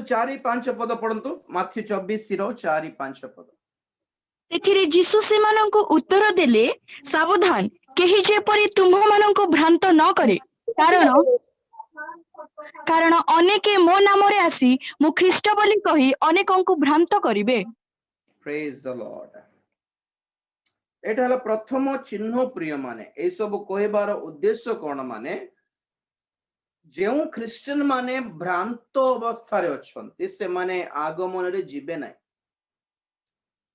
4-5 पद पढ़ंतु माथ्यू 24:4-5 पद। ସେଥିରେ ଯୀଶୁ ସେମାନଙ୍କୁ ଉତ୍ତର ଦେଲେ, ସାବଧାନ, କେହି ଯେପରି ତୁମ୍ଭମାନଙ୍କୁ ଭ୍ରାନ୍ତ ନ କରେ, କାରଣ ଅନେକେ ମୋ ନାମରେ ଆସି ମୁଁ ଖ୍ରୀଷ୍ଟ ବୋଲି କହି ଅନେକଙ୍କୁ ଭ୍ରାନ୍ତ କରିବେ। Praise the Lord. ଏଟା ହେଲା ପ୍ରଥମ ଚିହ୍ନ ପ୍ରିୟ ମାନେ। ଏଇ ସବୁ କହିବାର ଉଦ୍ଦେଶ୍ୟ କଣ? ମାନେ ଯେଉଁ ଖ୍ରୀଷ୍ଟିଆନ ମାନେ ଭ୍ରାନ୍ତ ଅବସ୍ଥାରେ ଅଛନ୍ତି ସେମାନେ ଆଗମନରେ ଯିବେ ନାହିଁ।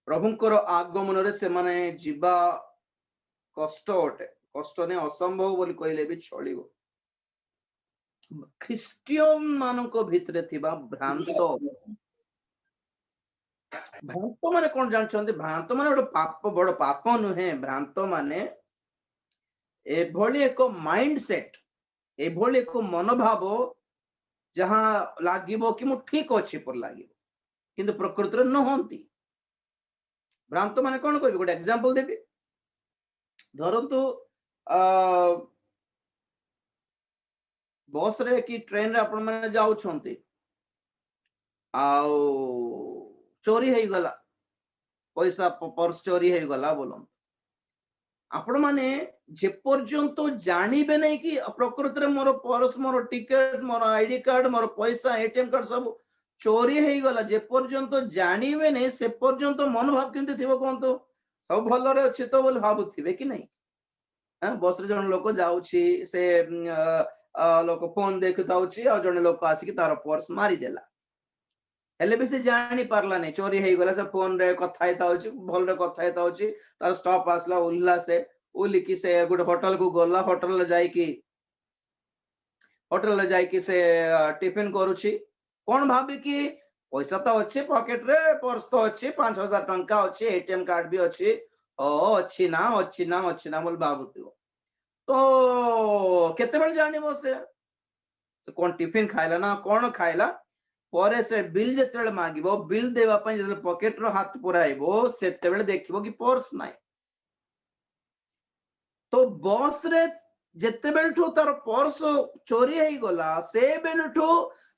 ପ୍ରଭୁଙ୍କର ଆଗମନରେ ସେମାନେ ଯିବା କଷ୍ଟ ଅଟେ, କଷ୍ଟ ନାହିଁ, ଅସମ୍ଭବ ବୋଲି କହିଲେ ବି ଚଳିବ। ଖ୍ରୀଷ୍ଟିଆନ ମାନଙ୍କ ଭିତରେ ଥିବା ଭ୍ରାନ୍ତ ମାନେ କଣ ଜାଣିଛନ୍ତି? ଭ୍ରାନ୍ତ ମାନେ ଗୋଟେ ପାପ, ବଡ ପାପ ନୁହେଁ। ଭ୍ରାନ୍ତ ମାନେ ଏଭଳି ଏକ ମାଇଣ୍ଡ ସେଟ, ଏଭଳି ଏକ ମନୋଭାବ ଯାହା ଲାଗିବ କି ମୁଁ ଠିକ ଅଛି ପରି ଲାଗିବ, କିନ୍ତୁ ପ୍ରକୃତରେ ନୁହନ୍ତି। ଭ୍ରାନ୍ତ ମାନେ କଣ କହିବି? ଗୋଟେ ଏକ୍ସାମ୍ପଲ ଦେବି। ଧରନ୍ତୁ ବସ ରେ କି ଟ୍ରେନ ରେ ଆପଣ ମାନେ ଯାଉଛନ୍ତି, ଆଉ ଚୋରି ହେଇଗଲା, ପଇସା ପର୍ସ ଚୋରି ହେଇଗଲା ବୋଲନ୍ତୁ। ଆପଣ ମାନେ ଯେପର୍ଯ୍ୟନ୍ତ ଜାଣିବେ ନାହିଁ କି ପ୍ରକୃତରେ ମୋର ପର୍ସ, ମୋର ଟିକେଟ, ମୋର ଆଇଡି କାର୍ଡ, ମୋର ପଇସା, ଏଟିଏମ କାର୍ଡ ସବୁ ଚୋରି ହେଇଗଲା, ଯେପର୍ଯ୍ୟନ୍ତ ଜାଣିବେ ନାହିଁ ସେ ପର୍ଯ୍ୟନ୍ତ ମନୋଭାବ କେମିତି ଥିବ କୁହନ୍ତୁ? ସବୁ ଭଲରେ ଅଛି ତ ବୋଲି ଭାବୁଥିବେ କି ନାହିଁ? ବସ ରେ ଜଣେ ଲୋକ ଯାଉଛି, ସେ ଲୋକ ଫୋନ ଦେଖୁଥାଉଛି, ଆଉ ଜଣେ ଲୋକ ଆସିକି ତାର ପର୍ସ ମାରିଦେଲା। ହେଲେ ବି ସେ ଜାଣି ପାରିଲାନି ଚୋରି ହେଇଗଲା। ସେ ଫୋନ ରେ କଥା ହେଇଥାଉଛି, ଭଲରେ କଥା ହେଇଥାଉଛି। ତାର ଷ୍ଟପ ଆସିଲା, ଓହ୍ଲା, ସେ ଓହ୍ଲିକି ସେ ଗୋଟେ ହୋଟେଲ କୁ ଗଲା। ହୋଟେଲରେ ଯାଇକି ସେ ଟିଫିନ କରୁଛି। କଣ ଭାବିକି? ପଇସା ତ ଅଛି ପକେଟ ରେ, ପର୍ସ ତ ଅଛି, 5,000 ଟଙ୍କା ଅଛି, ଏଟିଏମ କାର୍ଡ ବି ଅଛି, ଅଛି ନା ବୋଲି ଭାବୁଥିବ। ତ କେତେବେଳେ ଜାଣିବ ସେ କଣ ଟିଫିନ ଖାଇଲା ନା କଣ ଖାଇଲା? ପରେ ସେ ବିଲ୍ ଯେତେବେଳେ ମାଗିବ, ବିଲ୍ ଦେବା ପାଇଁ ଯେତେବେଳେ ପକେଟ ର ହାତ ପୁରାଇବ, ସେତେବେଳେ ଦେଖିବ କି ପର୍ସ ନାହିଁ। ତ ବସ ରେ ଯେତେବେଳଠୁ ତାର ପର୍ସ ଚୋରି ହେଇଗଲା, ସେ ବେଳଠୁ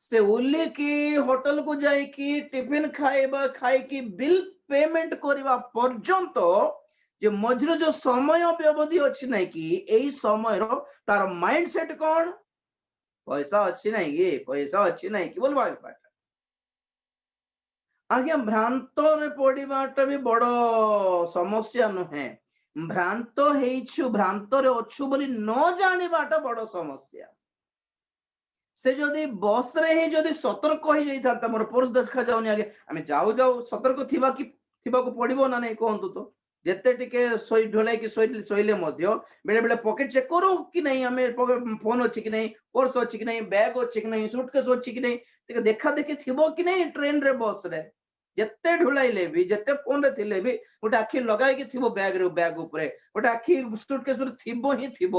ସେ ଓହ୍ଲିକି ହୋଟେଲ କୁ ଯାଇକି ଟିଫିନ ଖାଇକି ବିଲ୍ ପେମେଣ୍ଟ କରିବା ପର୍ଯ୍ୟନ୍ତ ଯେ ମଝିରେ ଯୋଉ ସମୟ ବ୍ୟବଧି ଅଛି ନାଇଁ କି, ଏଇ ସମୟର ତାର ମାଇଣ୍ଡ ସେଟ କଣ? ପଇସା ଅଛି ନାଇଁ କି, ପଇସା ଅଛି ନାଇଁ କି ବୋଲି ଭାବିବା। ଆଜ୍ଞା, ଭ୍ରାନ୍ତରେ ପଡିବାଟା ବି ବଡ ସମସ୍ୟା ନୁହେଁ। ଭ୍ରାନ୍ତ ହେଇଛୁ, ଭ୍ରାନ୍ତରେ ଅଛୁ ବୋଲି ନ ଜାଣିବାଟା ବଡ ସମସ୍ୟା। ସେ ଯଦି ବସ ରେ ହିଁ ଯଦି ସତର୍କ ହେଇଯାଇଥାନ୍ତା, ମୋର ପର୍ସ ଦେଖା ଯାଉନି, ଆଜ୍ଞା ଆମେ ଯାଉ ସତର୍କ ଥିବାକୁ ପଡିବ ନା ନାଇଁ କୁହନ୍ତୁ ତ? ଯେତେ ଟିକେ ଢୋଳାଇକି ଶୋଇଲେ ମଧ୍ୟ ବେଳେ ବେଳେ ପକେଟ ଚେକ୍ କରୁ କି ନାହିଁ, ଆମେ ଫୋନ ଅଛି କି ନାହିଁ, ପର୍ସ ଅଛି କି ନାହିଁ, ବ୍ୟାଗ ଅଛି କି ନାହିଁ, ସୁଟକେସ୍ ଅଛି କି ନାହିଁ, ଟିକେ ଦେଖା ଦେଖି ଥିବ କି ନାହିଁ? ଟ୍ରେନ ରେ, ବସ ରେ ଯେତେ ଢୋଳାଇଲେ ବି, ଯେତେ ଫୋନ ରେ ଥିଲେ ବି ଗୋଟେ ଆଖି ଲଗାଇକି ଥିବ ବ୍ୟାଗ ଉପରେ, ଗୋଟେ ଆଖି ସୁଟକେସ୍ ଥିବ ହିଁ ଥିବ,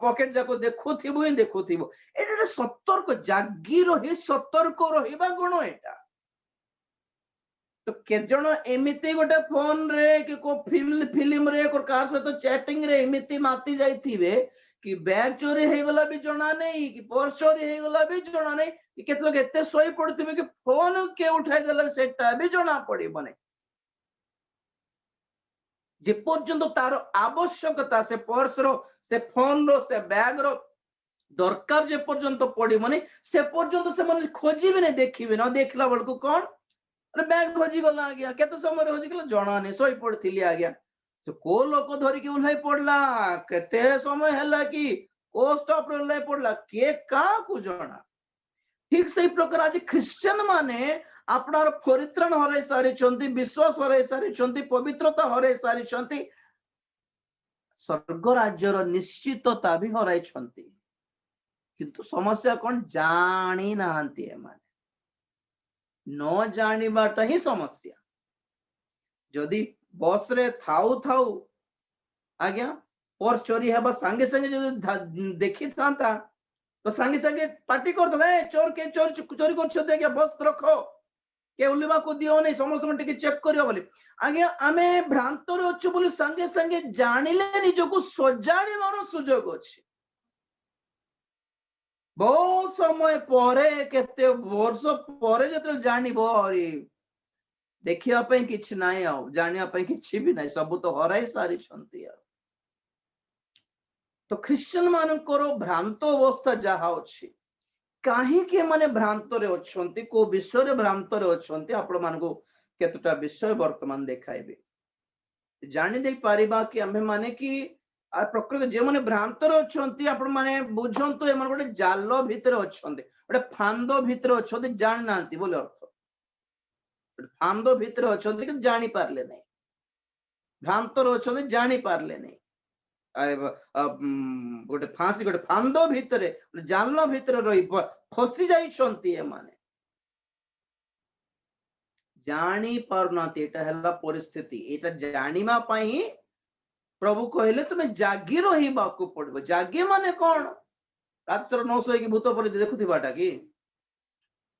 ପକେଟ ଯାକ ଦେଖୁଥିବ ହିଁ ଦେଖୁଥିବ। ଏଇଟା ଗୋଟେ ସତର୍କ, ଜାଗି ରହି ସତର୍କ ରହିବା ଗୁଣ ଏଇଟା। ତ କେତେ ଜଣ ଏମିତି ଗୋଟେ ଫୋନ ରେ କି କୋ ଫିଲ୍ମ ରେ କାହା ସହିତ ଚାଟିଂ ରେ ଏମିତି ମାତି ଯାଇଥିବେ କି ବ୍ୟାଗ ଚୋରି ହେଇଗଲା ବି ଜଣା ନାହିଁ, କି ପର୍ସ ଚୋରି ହେଇଗଲା ବି ଜଣା ନାହିଁ, କି କେତେ ଲୋକ ଏତେ ଶୋଇ ପଡିଥିବେ କି ଫୋନ କିଏ ଉଠାଇ ଦେଲା ସେଟା ବି ଜଣା ପଡିବ ନାହିଁ। ଯେ ପର୍ଯ୍ୟନ୍ତ ତାର ଆବଶ୍ୟକତା, ସେ ପର୍ସ ର, ସେ ଫୋନ ର, ସେ ବ୍ୟାଗ ର ଦରକାର ଯେ ପର୍ଯ୍ୟନ୍ତ ପଡିବନି, ସେ ପର୍ଯ୍ୟନ୍ତ ସେମାନେ ଖୋଜିବେ ନାହିଁ, ଦେଖିବେ ନା। ଦେଖିଲା ବେଳକୁ କଣ? ବ୍ୟାଗ ହଜିଗଲା ଆଜ୍ଞା। କେତେ ସମୟରେ ହଜିଗଲା ଜଣା ନାହିଁ, ଶୋଇ ପଡିଥିଲି ଆଜ୍ଞା। କୋଉ ଲୋକ ଧରିକି ଓହ୍ଲାଇ ପଡିଲା, କେତେ ସମୟ ହେଲା କି କୋଉ ଷ୍ଟପ ରେ ଓହ୍ଲାଇ ପଡିଲା, କିଏ କାହାକୁ ଜଣା। ଠିକ ସେଇ ପ୍ରକାର ଆଜି ଖ୍ରୀଷ୍ଟିଆନ ମାନେ ଆପଣର ପରିତ୍ରାଣ ହରାଇ ସାରିଛନ୍ତି, ବିଶ୍ୱାସ ହରାଇ ସାରିଛନ୍ତି, ପବିତ୍ରତା ହରାଇ ସାରିଛନ୍ତି, ସ୍ୱର୍ଗ ରାଜ୍ୟର ନିଶ୍ଚିତତା ବି ହରାଇଛନ୍ତି। କିନ୍ତୁ ସମସ୍ୟା କଣ? ଜାଣି ନାହାନ୍ତି ଏମାନେ। ନ ଜାଣିବାଟା ହିଁ ସମସ୍ୟା। ଯଦି ବସ ରେ ଥାଉ ଆଜ୍ଞା ପର୍ସ ଚୋରି ହେବା ସାଙ୍ଗେ ସାଙ୍ଗେ ଯଦି ଦେଖିଥାନ୍ତା ତ ସାଙ୍ଗେ ସାଙ୍ଗେ ପାର୍ଟି କରିଦେଲା, ଚୋରି କରୁଛନ୍ତି ଆଜ୍ଞା, ବସ ରଖ, କେ ଓହ୍ଲିବାକୁ ଦିଅନି, ସମସ୍ତଙ୍କୁ ଟିକେ ଚେକ୍ କରିବ ବୋଲି। ଆଜ୍ଞା ଆମେ ଭ୍ରାନ୍ତରେ ଅଛୁ ବୋଲି ସାଙ୍ଗେ ସାଙ୍ଗେ ଜାଣିଲେ ନିଜକୁ ସଜାଡ଼ିବାର ସୁଯୋଗ ଅଛି। बहुत समय परे केते वर्ष परे जते जानिबो अरे देखिया पे किछि नाही आ जानिया पे किछि भी नाही सब तो हराई सारी छंती आ तो क्रिश्चियन मानकर भ्रांत अवस्था जहा अछि काहे के माने भ्रांत रे अछंती को विषय रे भ्रांत रे अछंती आपण मानको केतटा विषय वर्तमान देखाइबे जानि दे पारिबा कि आमे माने कि आ प्रकृति जे माने भ्रांत रे अछंती आपण माने बुझंतु एमन गोटे जाल भितर अछंती गोटे फांदो भितर अछंती जान नांती बोले अर्थ फांदो भितर अछंती कि जानि पारले नै भ्रांत रे अछंती जानि पारले नै गोटे फांसी गोटे फांदो भितर जाल भितर रही फसी जाइछंती ए माने जानी पारुनाती एटा हला परिस्थिति एटा जानिमा पई प्रभु कहले तुमे जागी रहिबा को पड़बो जागी माने कोन रातर न सोई कि भूत पर देखुथिबाटा कि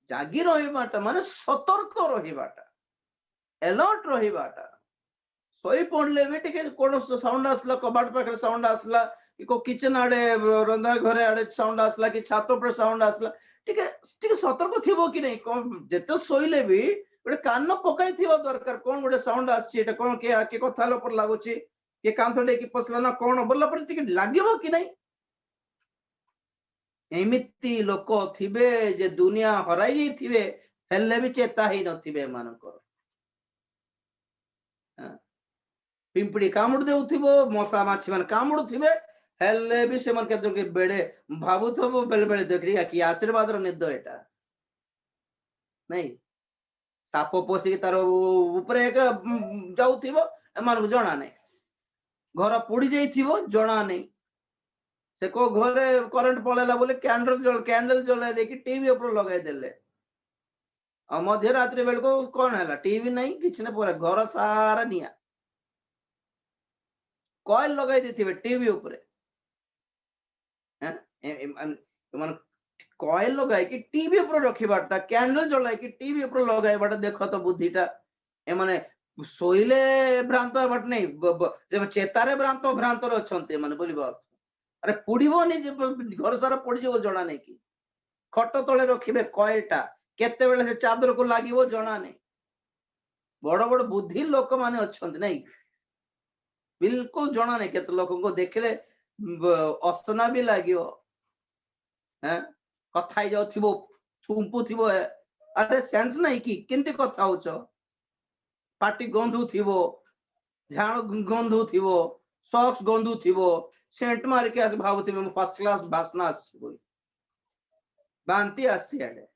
जागी रहिबाटा माने सतर्क रहिबाटा अलर्ट रहिबाटा सोई पड़ले भी टिके कोन साउंड आसला कबाट पाखरे साउंड आसला कि को किचन आड़े रंधा घरे आड़े साउंड आसला कि छात पर साउंड आसला टिके टिके सतर्क थिबो कि नै जेते सोइले भी गोटे कान पकाई थिबो दरकार कोन गोटे साउंड आछि एटा कोन के कथा लो पर लागुछि के कांथडे कि पसला ना कोन बोलला पर टिके लागिबो कि नै एमिति लोक थिबे जे दुनिया हराई जाई थिबे हेले भी चेता ही नथिबे मानकर पिंपड़ी कामुड़ देउथिबो मशा माछी मन कामुड़ थिबे हेले भी से मन के बेड़े भाबुथबो बेले बेले देखरी कि आशीर्वाद रो निद एटा नहीं साप पोसी तार ऊपरे एक जाउथिबो एमान जणा नै घर पोड़ी जाइथिबो जणा नै से को घरे करंट पळेला बोले कैंडल जलाय देखि टीवी ऊपर लगाय देले आ मध्य रात्रि बेल को कोन हैला टीवी नहीं किछ ने पूरा घर सारा निया कॉइल लगाई देथिबे टीवी ऊपर हैं मन कॉइल लगाई कि टीवी ऊपर रखिबाटा कैंडल जलाय कि टीवी ऊपर लगाइबाटा देखो तो बुद्धिटा ए माने सोइले भ्रांत बट नहीं जे चेतारे भ्रांत भ्रांत रे अछंते माने बोलिबो अरे पुड़ीबो नि जे घर सारा पड़ी जेबो जणा नै कि खट तळे रखिबे कॉइलटा केते बेले से चादर को लागिबो जणा नै बड़ बड़ बुद्धि लोक माने अछंते नै बिल्कुल जणा नै केते लोक को देखले असना भी लागिबो हैं कथाई जाउथिबो थुंपु थिबो अरे सेंस नै कि केंते कथा होछ पार्टी गंधु थिबो झाण गंधु थिबो सॉक्स गंधु थिबो सेंट मार के आस भावथिबो फर्स्ट क्लास बासना आसी बोली बांती आसी आडे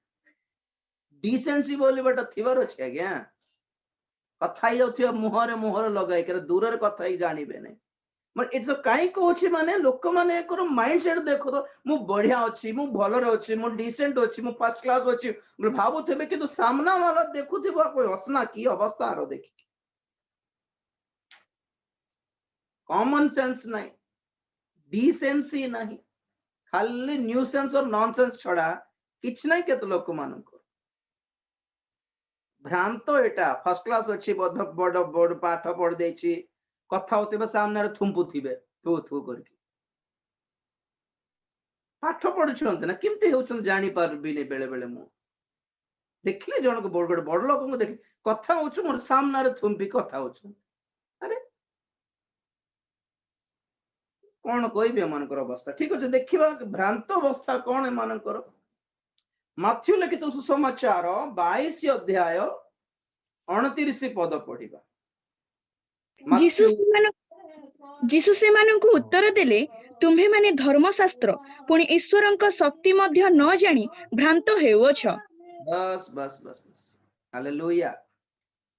डिसेंसी बोली बट थिबार अछि आज्ञा कथाई जाउथिबो मुहरे लगाई के दूर रे कथाई जानिबे नै मन इट्स काई कोछि माने लोक माने कर माइंडसेट देखो तो मु बढ़िया अछि मु भलो रे अछि मु डिसेंट अछि मु फर्स्ट क्लास अछि भावुथिबे कि तो सामना वाला देखुथिबो कोई हसना की अवस्था रो देखि कॉमन सेंस नहीं डिसेंसी नहीं खाली न्यूसेंस और नॉनसेंस छड़ा किछ नहीं केत लोक मानक भ्रांत एटा फर्स्ट क्लास अछि बड़ बड़ पाठ पढ़ देछि कथा होतिबे सामने रे थुंपुथिबे थू थू करके पाठ पढुछंत ना किमते होछन जानि पारबी ने बेले बेले मु देखले जण को बड़ लोक को देख कथा होछु मोर सामने रे थुंपी कथा होछु अरे कौन कहबे एमानकर अवस्था ठीक अछि देखिबा भ्रांत अवस्था कौन एमानकर माथ्यू लिखित सुसमाचार 22 अध्याय 29 पद पढ़िबा जीसु सेमानंकु उत्तर देले तुम्हे माने धर्मशास्त्र पुणी ईश्वरंक शक्ति मध्य न जानी भ्रांत हेउछ बस बस बस बस हालेलुया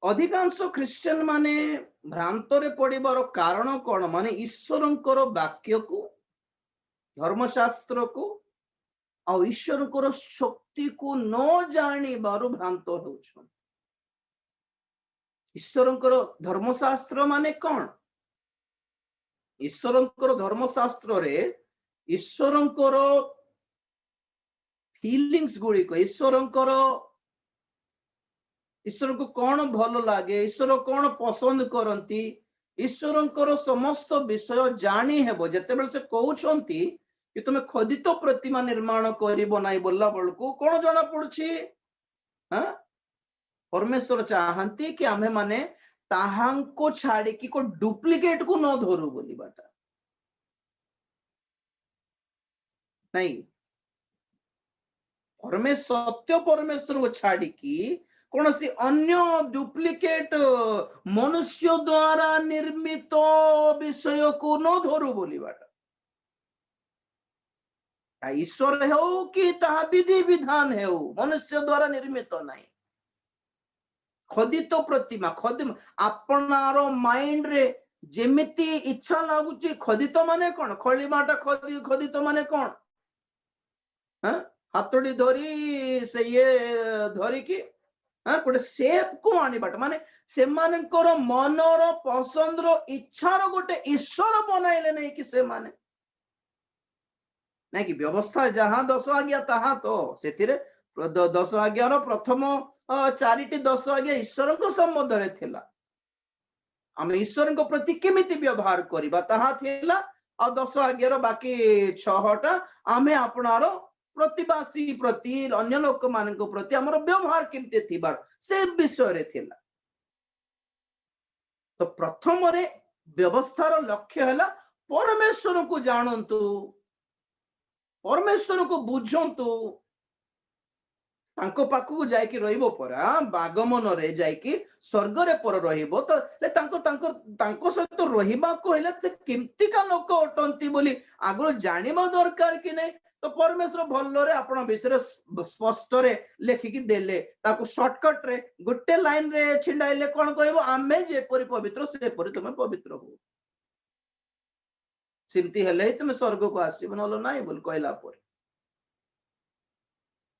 अधिकांश क्रिश्चियन माने भ्रांत रे पड़िबार कारण कोन माने ईश्वरंकर वाक्य को धर्मशास्त्र को आ ईश्वरंकर शक्ति को न जानी बारो भ्रांत होउछ ईश्वरंकर धर्मशास्त्र माने कोन ईश्वरंकर धर्मशास्त्र रे ईश्वरंकर फीलिंग्स गुडी को ईश्वरंकर ईश्वर को कौन भल लगे ईश्वर कौन पसंद करती ईश्वरंकर समस्त विषय जानी हेबो जेते बेले से कहउछंती कि तुम खोदित प्रतिमा निर्माण करिबो नाही बोलला बळकू कोण जणा पडुछि हाँ परमेश्वर चाहती कि आमे माने ताहांको छाड़ी कि को डुप्लीकेट को न धरू बोली बाटा नहीं सत्य परमेश्वर को छाड़ी कि कौन सी अन्य डुप्लीकेट मनुष्य द्वारा निर्मित विषय को न धरू बोली बाटा ईश्वर हो कि ताहा विधि विधान हो मनुष्य द्वारा निर्मित नहीं खोदित प्रतिमा खोदित आपनार माइंड रे जेमिति इच्छा लागुची खोदित माने कौन खलिमाटा खोदित माने कौन हाँ हाथोड़ी धरी से ये धरी की हाँ गोटे सेप को आनी बाट माने से मानकर मनर पसंदर इच्छार गोटे ईश्वर बनाइले नहीं कि से माने नहीं कि व्यवस्था जहां 10 आज्ञा तहा तो सेतिरे 10 आज्ञार प्रथम 4टी 10 आज्ञा ईश्वर को संबंध रे थिला आम ईश्वर को प्रति केमिति व्यवहार करिबा तहा थिला आ 10 आज्ञार बाकी 6टा आमे आपनारो प्रतिवासी प्रति अन्य लोक मान प्रति आमर व्यवहार केमती थिबार से विषय रे थिला तो प्रथम रे व्यवस्थार लक्ष्य हैला परमेश्वर को जानंतु परमेश्वर को बुझंतु तांको पाखु जाइकी रहिबो परा बागमन रे जाइकी स्वर्ग रे पर रहिबो तो तांको सहित रहिबा को हैला से केमती का लोक अटंती बोली आगु जानिबा दरकार कि नै तो परमेश्वर भल्लो रे आपण विषय स्पष्ट रे लेखिकी देले ताको शॉर्टकट रे गुटे लाइन रे छिंडाइले कोन कहबो आमे जे परि पवित्र से परि तुमे पवित्र हो सिमती हेले तुमे स्वर्ग को आसीबो नलो नाही बोल कहला पर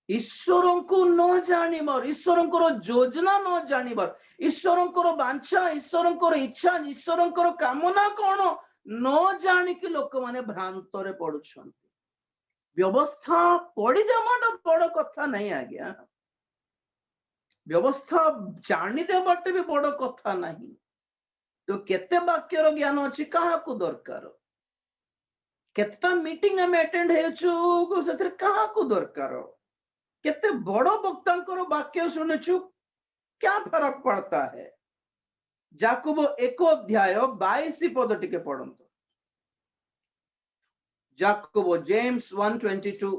ईश्वर को न जानिबार ईश्वर योजना न जानिबार ईश्वर बांछा ईश्वर इच्छा ईश्वर कामना कौन न जानिकी लोक माने भ्रांत रे पड़ुछंती व्यवस्था पढ़ी देवाटा बड़ कथा नहीं आज्ञा व्यवस्था जानी देवाटे भी बड़ कथा नहीं तो केते वाक्यर ज्ञान अच्छी क्या दरकार केतटा मीटिंग आम अटेंड हेचु से क्या दरकार केते बड़ वक्तांकर वाक्य शुणुचु क्या फरक पड़ता है याकूब 1 अध्याय 22 पद टिके पढ़ंतु याकूब जेम्स 1:22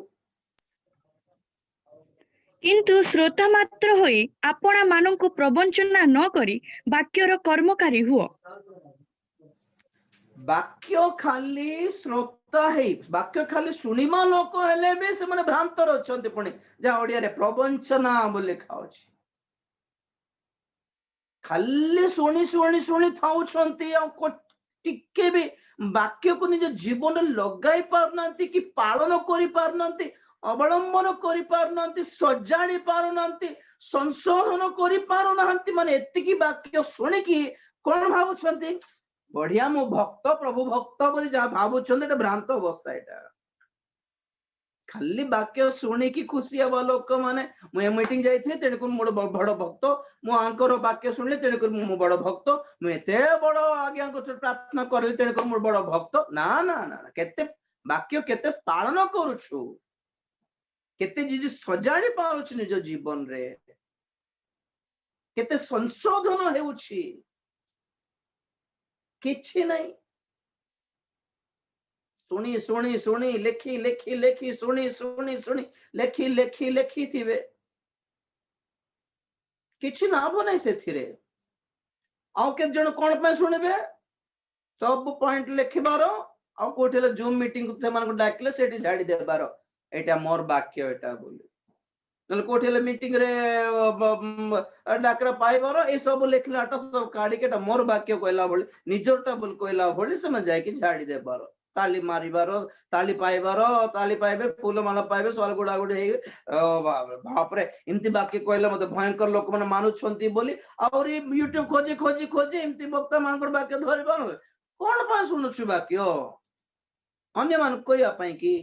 किंतु श्रोता मात्र होई आपणा मानंकु प्रवंचना न करी वाक्यर कर्मकारी हुओ वाक्य खाली श्रोता है वाक्य खाली शुणिमा लोक हेले भी से माने भ्रांतर अछंती पुणी जा ओडिया रे प्रवंचना बोले खाउछि खाली शुणी शुणी शुणी थाउछंती आ टिके भी वाक्य को निज जीवन लगाई पारनांती कि पालन करि पारनांती अवलंबन करि पारनांती सजाड़ी पारनांती संशोधन करि पारनांती माने एतिकी वाक्य सुनि कि कोन भाबुछंती बढ़िया मो भक्त प्रभु भक्त बोली जहाँ भावुछंती एटा भ्रांत अवस्था एटा खाली वाक्य शुणी कि खुशी हवा लोक माने मु मीटिंग जाइथे तेणुकर मोर बड़ भक्त मु आंकर वाक्य शुणिले तेणुकर मु बड़ भक्त मु एते बड़ आज्ञा को प्रार्थना करले तेणुकर मोर बड़ भक्त ना ना ना केते वाक्य केते पालन करूछु केते जी सजाड़ी पारुछु निज जीवन रे केते संशोधन हेउछि किछि नहीं सुनी सुनी सुनी लेखी लेखी लेखी सुनी सुनी सुनी लेखी लेखी लेखी थिबे किछि लाभ नहीं से थिरे आउ के जण कोन पे सुनिबे सब पॉइंट लिखिबार आउ कोठेले जूम मीटिंग से मान को डाकले सेठी झाड़ी देबार एटा मोर वाक्य एटा बोली नल कोठेले मीटिंग रे डाकरा पाइबार ए सब लिखला आटा सब काडी केटा मोर वाक्य कहला बोली निजरटा बोल कहला बोली से जाय कि झाड़ी देबार ताली मारिबार ताली पाइबे फूल माला पाइबे सवाल गुड़ा गुड़ी बाप रे एमती वाक्य कहला मते भयंकर लोक माने मानुछंती बोली और यूट्यूब खोजी खोजी खोजी एमती वक्ता मानकर वाक्य धरिबार कोन पा सुनुछु वाक्य अन्य मान कहया पई कि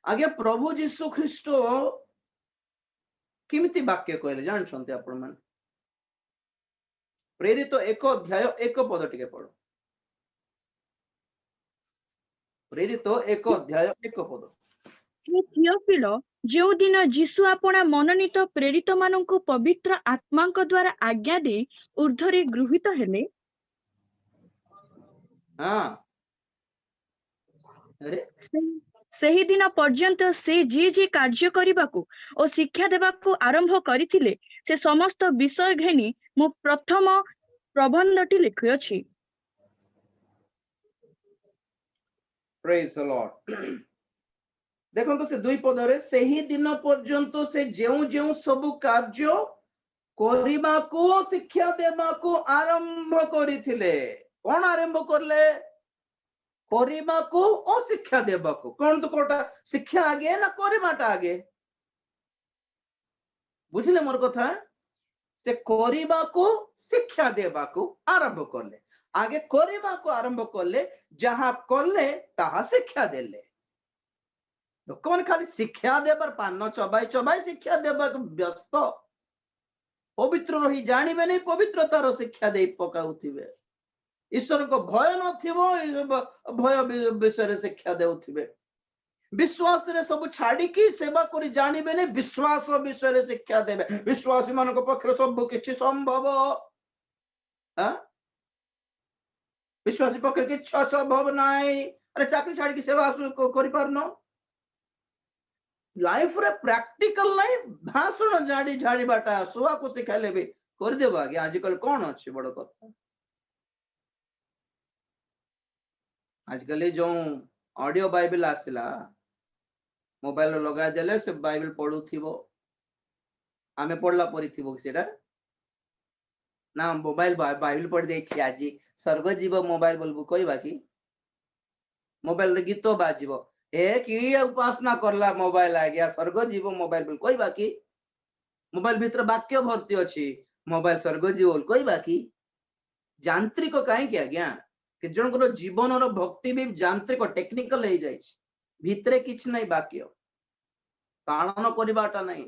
आगे प्रभु जीशु ख्रीष्ट किमिति वाक्य कहले जानछंती आपण माने प्रेरित 1 अध्याय 1 पद टिके पढ़ो प्रेरित 1 अध्याय 1 पद। हे थियोफिल, जो दिन यीशु आपणा मनोनीत प्रेरित माननकु पवित्र आत्माଙ୍କ द्वारा आज्ञा दे ऊर्ध्वरे गृहीत हेले, हाँ अरे ସେହି ଦିନ ପର୍ଯ୍ୟନ୍ତ ସେ ଯିଏ କାର୍ଯ୍ୟ କରିବାକୁ ଓ ଶିକ୍ଷା ଦେବାକୁ ଆରମ୍ଭ କରିଥିଲେ ସେ ସମସ୍ତ ବିଷୟ ଘେନି ମୁଁ ପ୍ରଥମ ପ୍ରବନ୍ଧଟି ଲେଖୁଅଛି। Praise the lord. देखो से 2 पदरे सही दिन पर्यंत से जेउ जेउ सब कार्य करिबाको शिक्षा देबाको आरंभ करिथिले। कोन आरंभ करले? करिबाको और शिक्षा देबाको। कोन तो कोटा शिक्षा आगे ना करिबाटा आगे? बुझले मोर कथा? से करिबाको शिक्षा देबाको आरंभ करले। आगे करिबाको आरंभ करले, जहां करले ताहा शिक्षा देले। तो कौन खाली शिक्षा देबार पान चबाई चबाई शिक्षा देबार व्यस्त, पवित्र रही जानिबे नहीं पवित्रतार शिक्षा दे पकाउथिबे। ईश्वर को भय नथिबो, भय विषय शिक्षा देउथिबे। विश्वास रे सब छाड़ी की सेवा करी जानिबे नहीं विश्वास विषय शिक्षा देबे। विश्वासी मान को पक्ष सब किछि संभव, विश्वासी पक्ष किछि संभव नाही। अरे चाकरी छाड़ी की सेवा करि पारनो। लाइफ रे प्रैक्टिकल नहीं भाषण झाड़ी झाड़ी बाटा सुआ को सिखाले भी कर देबो आगे। आजकल कौन अछि बड़ कथा? आजकल जो ऑडियो बाइबल आसिला मोबाइल लगा देले से बाइबल पढुथिबो, आमे पढला परि थिबो सेटा ना मोबाइल बाइबल पढ़ दे छी। आज स्वर्ग जीव मोबाइल बोलबो कहबा कि मोबाइल रे गीत बाजिबो ए कि उपासना करला मोबाइल आ गया स्वर्ग जीव मोबाइल बोल कहबा कि मोबाइल भीतर वाक्य भर्ती अछि मोबाइल स्वर्ग जीव बोल कहबा कि यांत्रिक काहे कि आज्ञा कि जणकर जीवन रो भक्ति भी यांत्रिक टेक्निकल हे जाय छी। भीतरे किछ नहीं वाक्य पालन करिबाटा नहीं,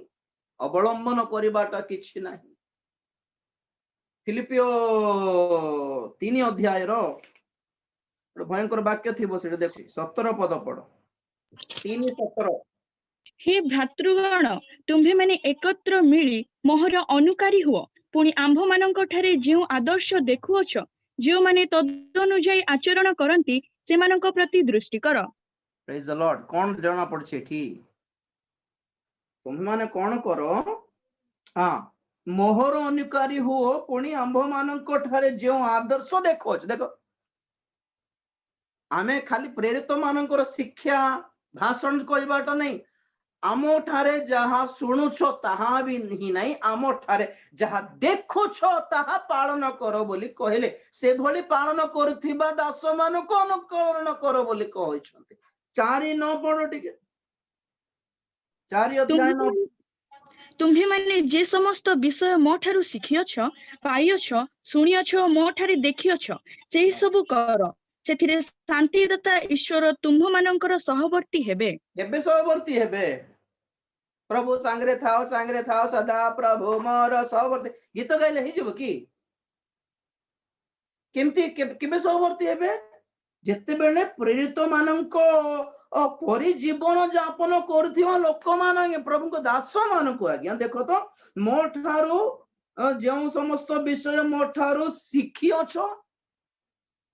अवलंबन करिबाटा किछ नहीं। फिलिपियो 3 अध्याय रो भयंकर वाक्य थिबो सेटा देखि 17 पद पढ़। 3:17 हे भ्रातृगण, तुम्भे माने एकत्र मिली मोहर अनुकारी हुओ, पुणी आंभ मानक ठारे जेउ आदर्श देखुअछ जो माने तदनुଯାୟୀ आचरण करंती सेमानक प्रति दृष्टि कर। Praise the Lord. कौन जाना पड़छे ठी तुम्हें माने कौन करो? हाँ मोहर अनुकारी हुओ पुणी आंभ मानक ठारे जेउ आदर्श देखुअछ। देखो आमे खाली प्रेरित मानकर शिक्षा भाषण करबाटा नहीं, आमो ठारे जहा सुनुछ ताहा भी नहीं, आमो ठारे जहा देखुछ ताहा पालन करो बोली कहले से भली पालन करथिबा दास मानको अनुकरण करो बोली कहैछन्ते। 4:9 पढ़ो टिके। 4 अध्याय 9। तुम्भे माने जे समस्त विषय मो ठारू शिखियछ, पाइयछ, सुनियछ, मो ठारे देखियछ सेही सब कर, सेथिरे शांतिदाता ईश्वर तुम्भ मानकर सहवर्ती हेबे। हेबे सहवर्ती हेबे। प्रभु सांगरे थाओ सदा प्रभु मोर सहवर्ती गीत गाइले हि जब कि केमती केबे सहवर्ती हेबे? जेते बेले प्रेरित माननको परि जीवन यापन करथिबा लोक मान प्रभु को दास माननको आज्ञा देखो तो मो ठारू जेउ समस्त विषय मो ठारू शिखियछ,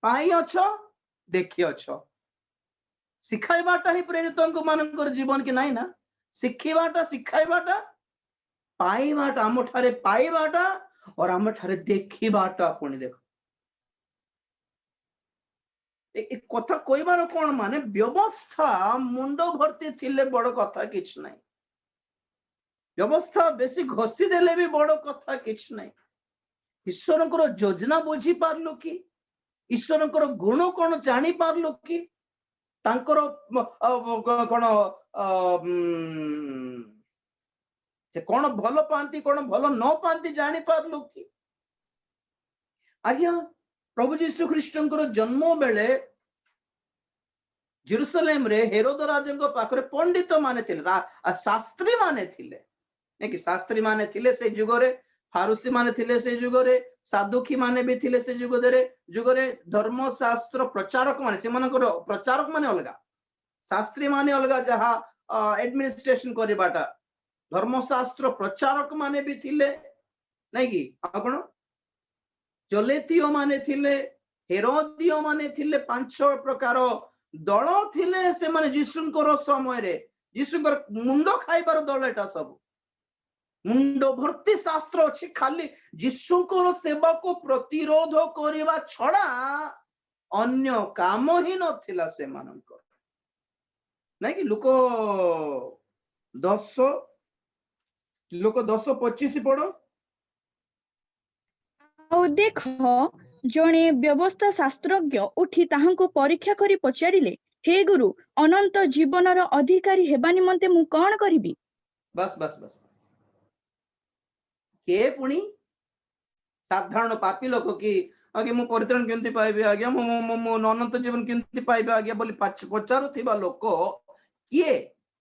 पाइयछ, देखियछ। शिखाइबाटा ही प्रेरितों मानकर जीवन की नहीं ना, शिखिबाटा शिखाइबाटा पाइबाटा आम ठारे पाइबाटा और आम ठारे देखिबाटा। पुणी देखो एक कथा कहबार कौन माने व्यवस्था मुंड भर्ती थिले बड़ कथा किछ नहीं, व्यवस्था बेसी घसी देले भी बड़ कथा किछ नहीं। ईश्वर योजना बुझी पारलु कि? ईश्वर गुण कौन जानी पारलु कि? तांकर कौन से कौन भल पाती कौन भल न पाती जानी पारलु कि? आज्ञा प्रभु यीशु ख्रीष्टंकर जन्म बेले जेरुसलेम रे हेरोद राजंको पाखरे पंडित माने थिले, शास्त्री माने थिले, ने कि शास्त्री माने थिले से जुगरे, फारूसी माने थिले से जुगरे, साधुकी माने भी थिले से जुगरे धर्मशास्त्र प्रचारक माने से मानकर प्रचारक माने अलगा, शास्त्री माने अलगा जहा एडमिनिस्ट्रेशन करबाटा धर्मशास्त्र प्रचारक माने भी थिले नहीं कि आपण चलेतियो माने थिले हेरोदियो माने थिले 5 प्रकार दल थिले से माने यीशुंकर समय रे यीशुंकर मुंडो खाइबार दल एटा सब मुंडो भर्ती शास्त्र अच्छी खाली यीशुंकर सेवा को प्रतिरोध करबा छड़ा अन्य काम ही नथिला से मानकर नहीं कि लोक 10:25 पढ़ो ଆଉ ଦେଖ ଜଣେ ବ୍ୟବସ୍ଥା ଶାସ୍ତ୍ରଜ୍ଞ ଉଠି ତାହାଙ୍କୁ ପରୀକ୍ଷା କରି ପଚାରିଲେ, ହେ ଗୁରୁ, ଅନନ୍ତ ଜୀବନର ଅଧିକାରୀ ହେବା ନିମନ୍ତେ ମୁଁ କଣ କରିବି? बस बस बस के पुणी साधारण पापी लोक कि आगे मु परित्राण केमती पाइबे आज्ञा मु अनंत जीवन केमती पाइबे आज्ञा बोली पचारुथिबा लोक किए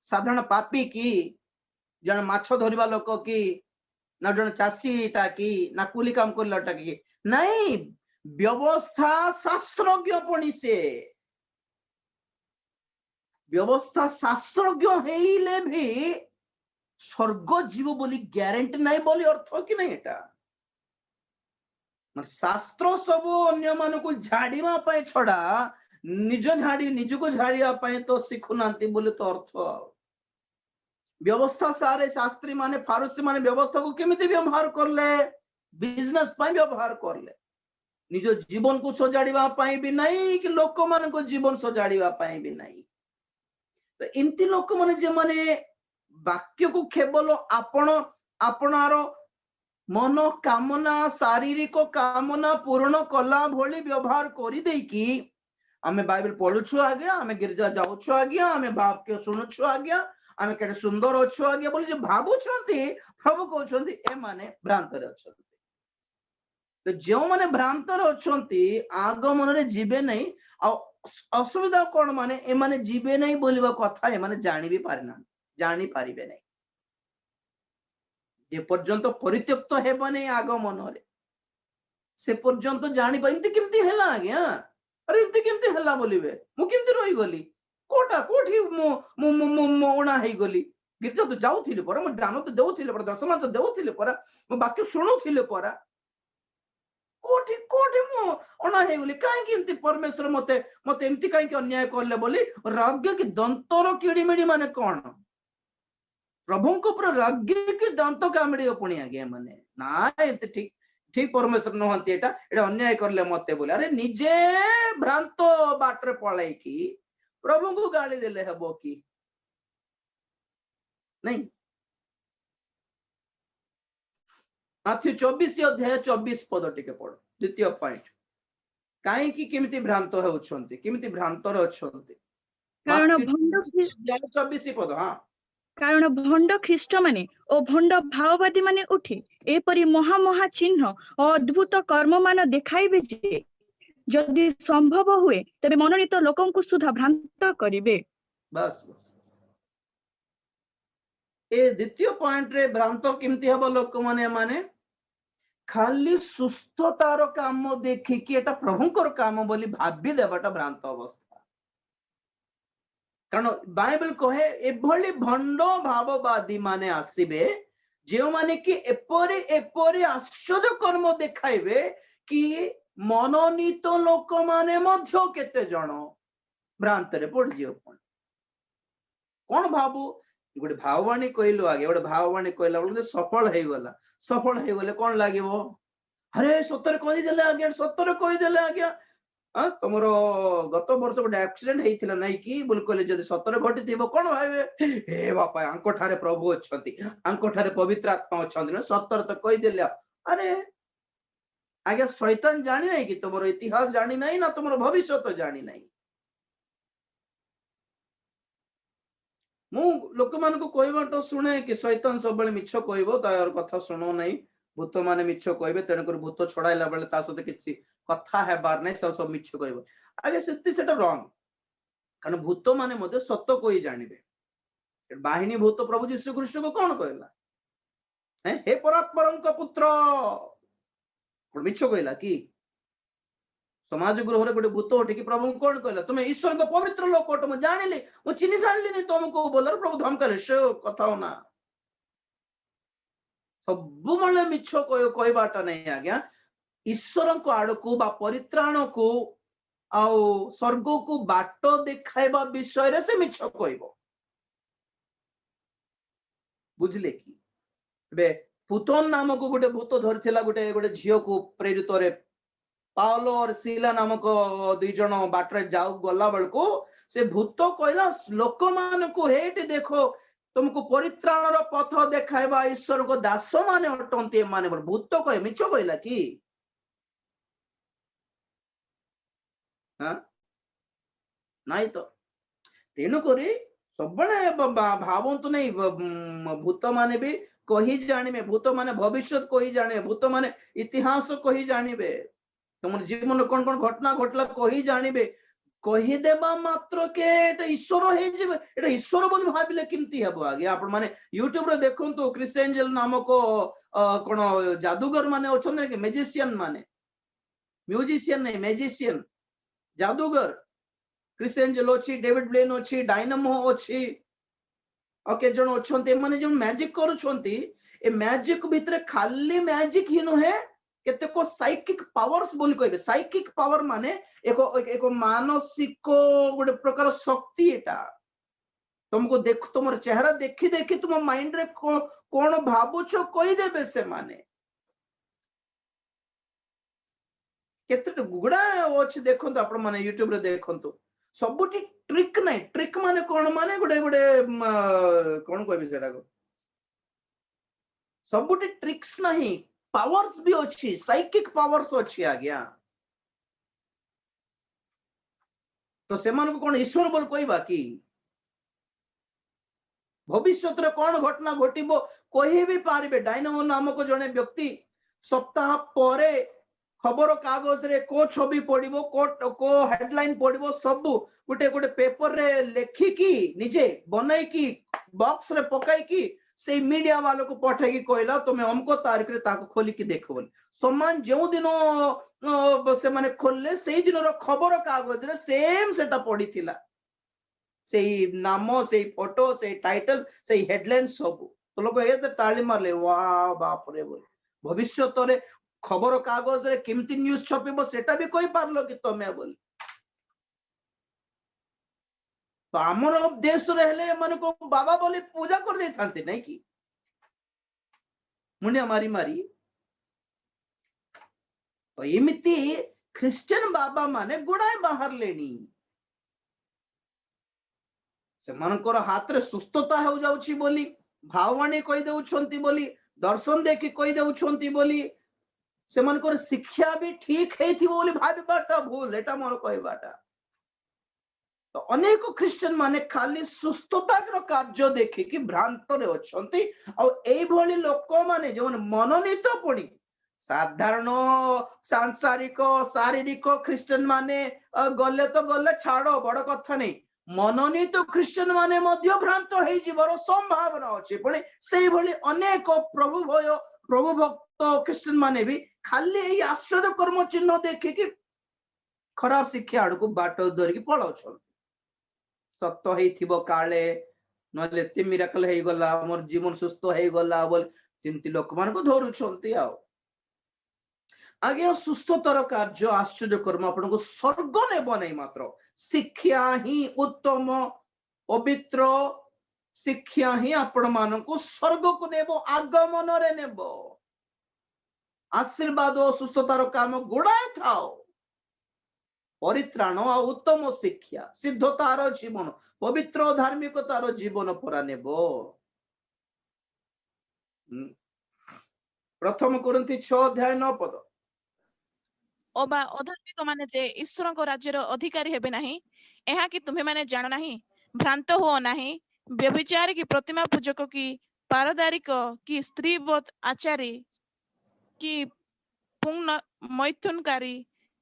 साधारण पापी की जन माछ धरिबा लोक की ना जन चाषीटा की ना कुली काम करलाटा की नहीं व्यवस्था शास्त्रज्ञ पुणी से व्यवस्था शास्त्रज्ञ हेइले भी स्वर्ग जीव बोली ग्यारंटी नहीं बोली अर्थ कि नहीं एटा शास्त्र सब अन्य मान को झाड़ीवा पाए छड़ा निज झाड़ी निज को झाड़िया पाए तो शिखु नांती बोले तो अर्थ व्यवस्था सारे शास्त्री माने फारसी माने व्यवस्था को केमिति व्यवहार करले बिजनेस पाए व्यवहार करले निज जीवन को सजाड़ीवा पाए भी नहीं कि लोक मान को जीवन सजाड़ीवा पाए भी नहीं तो इमती लोक माने जे माने वाक्य को केवल आपण आपणार मन कामना शारीरिक कामना पूर्ण कला भली व्यवहार करी दे कि आमे बाइबल पढ़ुछु आज्ञा आमे गिरजा जाउछु आज्ञा आमे वाक्य सुनुछु आज्ञा आमे केते सुंदर अछु आज्ञा बोली जे भाबुछंती प्रभु कहउछंती ए माने भ्रांतर अछंती तो जो माने भ्रांतर अछंती आगमन रे जीवे नहीं आ असुविधा कोन माने ए माने जीवे नहीं बोलिबा कथा ए माने जानि भी पारिना जानि पारिबे नहीं जे पर्यंत परित्यक्त हेबा नहीं आगमन रे से पर्यंत जानि पाइंती केमती हैला आज्ञा अरे इमती केमती हैला बोलिबे मु केमती रही गली कोटा कोठी मु ओणा हेई गली गिरजा तो जाउथिले पर मु दान तो देउथिले पर दशमांश देउथिले पर मु वाक्य सुनुथिले पर कोठी कोठी मु ओणा हेई गली काहे कि इमती परमेश्वर मते मते इमती काहे कि अन्याय करले बोली राज्ञ की दंतर किड़ीमिड़ी माने कोन प्रभु को ऊपर राज्ञ की दंत कामिड़ी पुणी आज्ञा माने ना एते ठीक ठीक परमेश्वर नहंती एटा एटा अन्याय करले मते बोले अरे निजे भ्रांत बाटरे पळाई की प्रभु को गाली देले हबो की नहीं माथ्यू 24 अध्याय 24 पद टिके पढ़ द्वितीय पॉइंट काहे की केमिति भ्रांत हेउछंती केमिति भ्रांतर अछंती कारण भंड 24 पद हां कारण भंड ख्रीष्ट माने ओ भंड भाववादी माने उठी एपरि महा महा चिन्ह और अद्भुत कर्म मान देखाइबे जे जदि संभव हुए तबे मनोनीत लोकन को सुधा भ्रांत करिवे बस बस ए द्वितीय पॉइंट रे भ्रांत केमती हबो लोक माने खाली सुस्थतार काम देखि कि एटा प्रभुकर काम बोली भाबी देबाटा भ्रांत अवस्था कारण बाइबल कहे एभली भंड भाववादी माने आसीबे जे माने कि एपरी एपरी आश्चर्य कर्म देखाइबे कि मनोनीत लोक माने मध्य केते जण भ्रांत रे पड़ जियो कोन भाबू गोटे भाववाणी कहलु आगे गोटे भाववाणी कहला बोले सफल हे गले कोन लागिवो अरे सत्तर कहि देले आगे सत्तर कहि देले आगे तुमर गत वर्ष गोटे एक्सीडेंट हेइथिला नै कि बोल कहले जदि सत्तर घटी थिबो कोन भाइबे हे बापा आंको ठारे प्रभु अछंती आंको ठारे पवित्र आत्मा अछंती सत्तर तो कहि देले अरे आगे शैतान जानी नहीं कि तुमर इतिहास जानी नहीं ना तुमर भविष्य तो जानी नहीं मु लोक मान को कहबाटो सुने कि शैतान सब बेले मिछ कहबो तार कथा सुनो नहीं भूत माने मिछ कहबे तेन कर भूत छड़ाइला बेले ता सते किछि कथा है बार नहीं सब मिछ कहबो आगे सेटा रॉन्ग कारण भूत माने मते सत्य कोई जानिबे बाहिनी भूत प्रभु यीशु ख्रीष्ट को कोन कहला हे परात्परंक पुत्र कोन मिछ कहला कि समाज गृह गोटे भूत उठिकी प्रभु कौन कहला तुम ईश्वर को पवित्र लोक अट मुझे जानिली मु चिन्ह सारे तुमको बोल प्रभु धमकाले से कथा ना सब माने मिछ कहबाटा नहीं आज्ञा ईश्वर को आड़ को परित्राण को आउ स्वर्ग को बाट देखाइबा विषय से मिछ कहब बुझले कि बे पुतोन नामक गोटे भूत धरथिला गोटे गोटे झियो को प्रेरित रे पाउलो और सीला नामक दुई जन बाटरे जाऊ गला बेलको से भूत कहला लोक मान को हेट देखो तुमको परित्राण पथ देखाइबा ईश्वर को दास माने अटंती माने भूत कहे मिछ कहला कि हाँ नाई तो तेणु करी सब भावतु नहीं भूत माने भी कही जानिबे भूत माने भविष्य कही जाने भूत माने इतिहास कही जानिबे तुम जीवन कौन कौन घटना घटला कही जानिबे कही देबा मात्र के एटा ईश्वर हे जिबे एटा ईश्वर बोली भाबिले किमती हेबो आगे आपण माने YouTube रे देखंतु क्रिस एंजल नामक कोन जादूगर माने अछन कि मैजिशियन माने म्यूजिशियन नहीं मैजिशियन जादूगर क्रिस एंजल अछि डेविड ब्लेन अछि डायनामो अछि ओके जण अछंती माने जो मैजिक करूछंती ए मैजिक भितरे खाली मैजिक ही नुहे केते को साइकिक पावर्स बोली कहबे साइकिक पावर माने एको मानसिक गोटे प्रकार शक्ति एटा तुमको देख तुम चेहरा देखी देखी तुम माइंड रे कोन भाबुछ कहि देबे से माने केते गुडा अछि देखंतु आपण माने YouTube रे देखंतु सबुटी ट्रिक नहीं ट्रिक माने कोन माने गोटे गोटे कोन कहबे सेरा को सबुटी ट्रिक्स नहीं पावर्स भी अच्छी साइकिक पावर्स अच्छी आज्ञा तो से मान को कोन ईश्वर बोल कहबा कि भविष्य रे कोन घटना घटिबो कहि भी पारिबे डायनामो नामक जने व्यक्ति सप्ताह परे खबर कागज रे को छवि पड़िबो को हेडलाइन पड़िबो सब गोटे गोटे पेपर रे लेखि की निजे बनाई की बॉक्स रे पकाई की से मीडिया वालों को पठे की कहला तुम हमको तारीख रे ताको खोली की देखो बोल समान जो दिन से माने खोलले से दिन रो खबर कागज रे सेम सेटा पड़ी थिला से नाम से फोटो से टाइटल से हेडलाइन सब तो लोग ए तो ताली मारले वाह बाप रे बोल भविष्य तोरे खबर कागज रे केमती न्यूज छपिबो सेटा भी कहि पारलो कि तमे बोल तो आमर देश रे हेले मन को बाबा बोली पूजा कर दे थांते नहीं कि मुंडिया मारी मारी तो एमिति क्रिश्चियन बाबा माने गुड़ाए बाहर लेनी से मानकर हाथ रे सुस्थता हो जाउछि बोली भाववाणी कहि देउछंती बोली दर्शन देखि कहि देउछंती बोली से मानकर शिक्षा भी ठीक हेथि बोली भाबिबाटा भूल एटा मोर कहबाटा तो अनेक क्रिश्चियन माने खाली सुस्थता कार्य देखि कि भ्रांत रे अछंती आ एई भली लोक माने जो मनोनीत पड़ी साधारण सांसारिक शारीरिक क्रिश्चियन माने गले तो गले छाड़ो बड़ कथा नहीं मनोनीत क्रिश्चियन माने मध्य भ्रांत हेई जीवर संभावना अछि पुणी सेई भली अनेक प्रभु भय प्रभु भक्त क्रिश्चियन माने भी खाली एई आश्चर्य कर्म चिन्ह देखि कि खराब शिक्षा आड़ को बाट धरिकी पलाउछन सत्य हेइथिबो काले नले ते मिराकल हेई गला मोर जीवन सुस्थ हेई गला बोल चिंती लोक मान को धरुछंती आ आगे सुस्थतर कार्य आश्चर्य कर्म आपन को स्वर्ग नेब नहीं मात्र शिक्षा ही उत्तम पवित्र शिक्षा ही आपण मान को स्वर्ग को नेब आगमन रे नेब आशीर्वाद और सुस्थतार काम गुड़ाए थाओ परित्राण और उत्तम शिक्षा सिद्धतार जीवन पवित्र धार्मिकतार जीवन परा नेब प्रथम कोरिन्थी 6:9 ओबा अधार्मिक माने जे ईश्वर को राज्यर अधिकारी हेबे नाही एहा कि तुम्हे माने जानो नाही भ्रांत हो नाही व्यभिचारी की प्रतिमा पूजक की पारदारिक की स्त्रीवत आचारी की पुण्य मैथुनकारी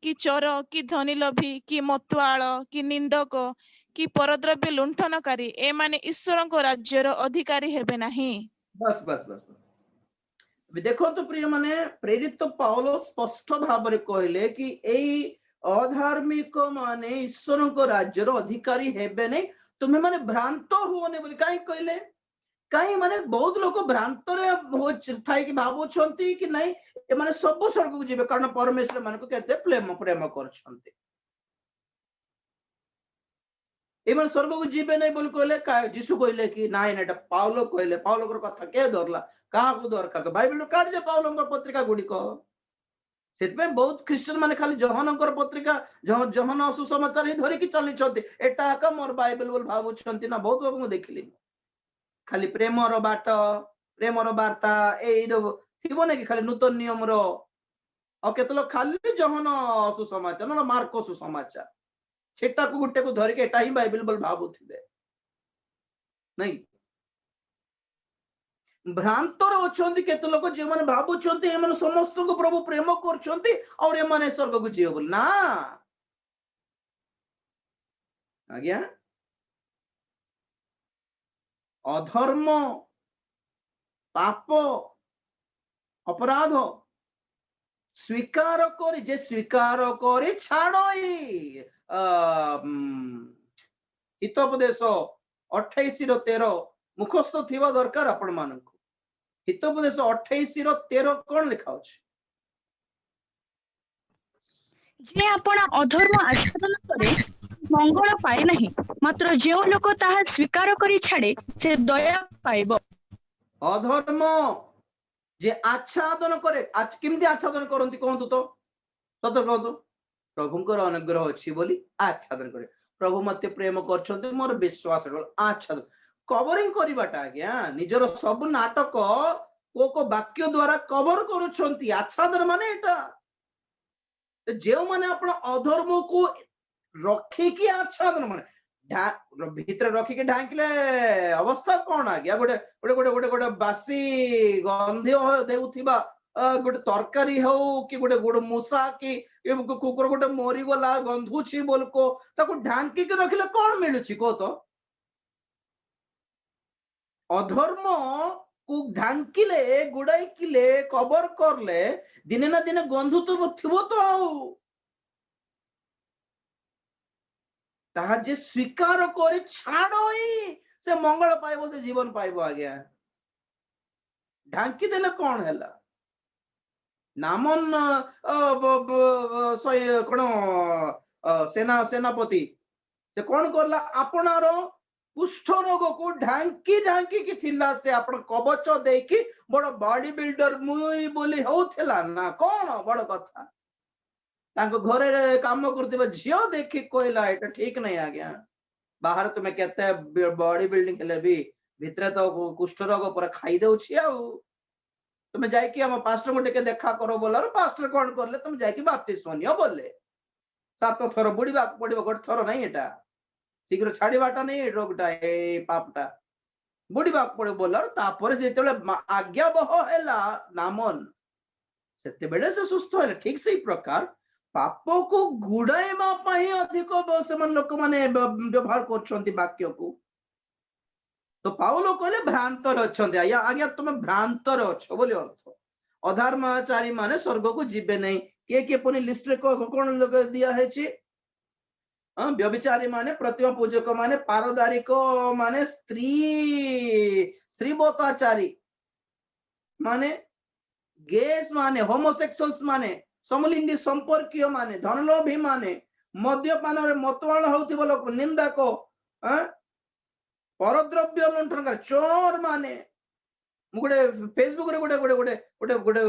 की चोर की धनी लोभी की मतवाल की निंदक की परद्रव्य लुंठनकारी ए माने ईश्वर को राज्यर अधिकारी हेबे नाही बस बस बस देखो तो प्रिय माने प्रेरित पाउलो स्पष्ट भाव रे कहले कि एई अधार्मिक माने ईश्वर को राज्यर अधिकारी हेबे नहीं तुम्हें माने भ्रांत हुओने बोली काई कहले कहीं माने बहुत लोग भ्रांत थे कि भावुंट कि नहीं ये माने सब स्वर्ग को जीवे कारण परमेश्वर मान को कहते प्रेम प्रेम कर स्वर्ग को जीवे नहीं बोल कहले जीशु कहले कि नाई ना पाउलो कहले पाउलो कथा के धरला क्या दरकार तो बाइबल काट जे पाउलो पत्रिका गुड़िक से बहुत ख्रीस्टान माने खाली जहन पत्रिका जहन सुसमाचार ही धरिकी चली एटा का मोर बाइबल बोल भावुंट ना बहुत लोग देखिली खाली प्रेमर बाट प्रेमर वार्ता थी ना कि खाली नूतन नियम केत लोग खाली जहन सुसमाचार ना मार्को सुसमाचार सेटा को गुटे को धरिक एटा ही बाइबल बोल भावुथिबे नहीं भ्रांतर अछंती केते लोक जे माने भावुछंती ए माने समस्त को प्रभु प्रेम करछंती और ए माने स्वर्ग को जीव बोल ना आज्ञा अधर्म पाप अपराध स्वीकार करी जे स्वीकार करी छाड़ई हितोपदेश 28:13 मुखस्थ थिबा दरकार आपण मानक हितोपदेश 28:13 कोन लिखा अछि जे आपण अधर्म आचरण करे मंगल पाए नहीं मात्र जो लोक ताहा स्वीकार करी छाड़े से दया पाइबो अधर्म जे आच्छादन करे आज किमती आच्छादन करंती कहंतु तो सत कहंतु प्रभुंकर अनुग्रह अछि बोली आच्छादन करे प्रभु मते प्रेम करछंती मोर विश्वास आच्छादन कवरिंग करिबाटा आज्ञा निजर सब नाटक को वाक्य द्वारा कवर करूछंती आच्छादन माने एटा जे माने आपण अधर्म को रखी की आच्छादन माने भीतर रखी के ढांकिले अवस्था कौन आ गया गोटे गोटे गोटे गोटे गोटे बासी गंध देउथिबा गोटे तरकारी हो कि गोटे गोटे मूसा कि कुकुर गोटे मरी गला गंधुची बोल को ताको ढांकी के रखिले कौन मिलुची को तो अधर्म को ढांकिले गुड़ाइकिले कवर करले दिने ना दिने गंधु तो थिबो तो ताहा जे स्वीकार करे छाड़ई से मंगल पाइबो से जीवन पाइबो आज्ञा ढांकी देले कौन हैला नामन कोन सेनापति से कौन करला आपनारो कुष्ठ रोग को ढांकी ढांकी की थिला से आपण कवच देकी बड़ बॉडी बिल्डर मुई बोली होथिला ना कौन बड़ कथा तांको घरे काम करते झियो देखी कहला एटा ठीक नहीं आ गया बाहर तुम्हें कहते बॉडी बिल्डिंग के लिए भी भितरे तो कुष्ठ रोग पर खाई देउछि आ तुम्हें जाइकी हम पास्टर को टेके देखा करो बोला पास्टर कौन करले तुम जाइकी बाप्तिस्म नियो बोले 7 थर बुड़ीबा पड़िबो गोटे थर नहीं एटा शीघ्र छाड़ीबाटा नहीं रोगटा ए पापटा बुड़ीबा पड़े बोला तापर से जेतेबेले आज्ञाबह हैला नामन सेते बेले से सुस्थ हैला ठीक सही प्रकार पाप को गुड़ाइबा पई अधिक से लोक माने व्यवहार करछंती वाक्य को तो पाउलो कहले भ्रांतर अछंती आया आज्ञा तुम भ्रांतर अछो बोली अर्थ अधर्माचारी माने स्वर्ग को जीवे नहीं के पुनी लिस्ट रे कोन लोग दिया है छी व्यभिचारी माने प्रतिमा पूजक माने पारदारिक माने स्त्रीवताचारी माने गेस माने होमोसेक्सुअल्स माने समलिंगी संपर्कीय माने धनलोभी माने मद्यपान रे मतवाल होतिबो लोक निंदा को परद्रव्य लुंठन चोर माने गोटे फेसबुक रे गोटे गोटे गोटे गोटे गोटे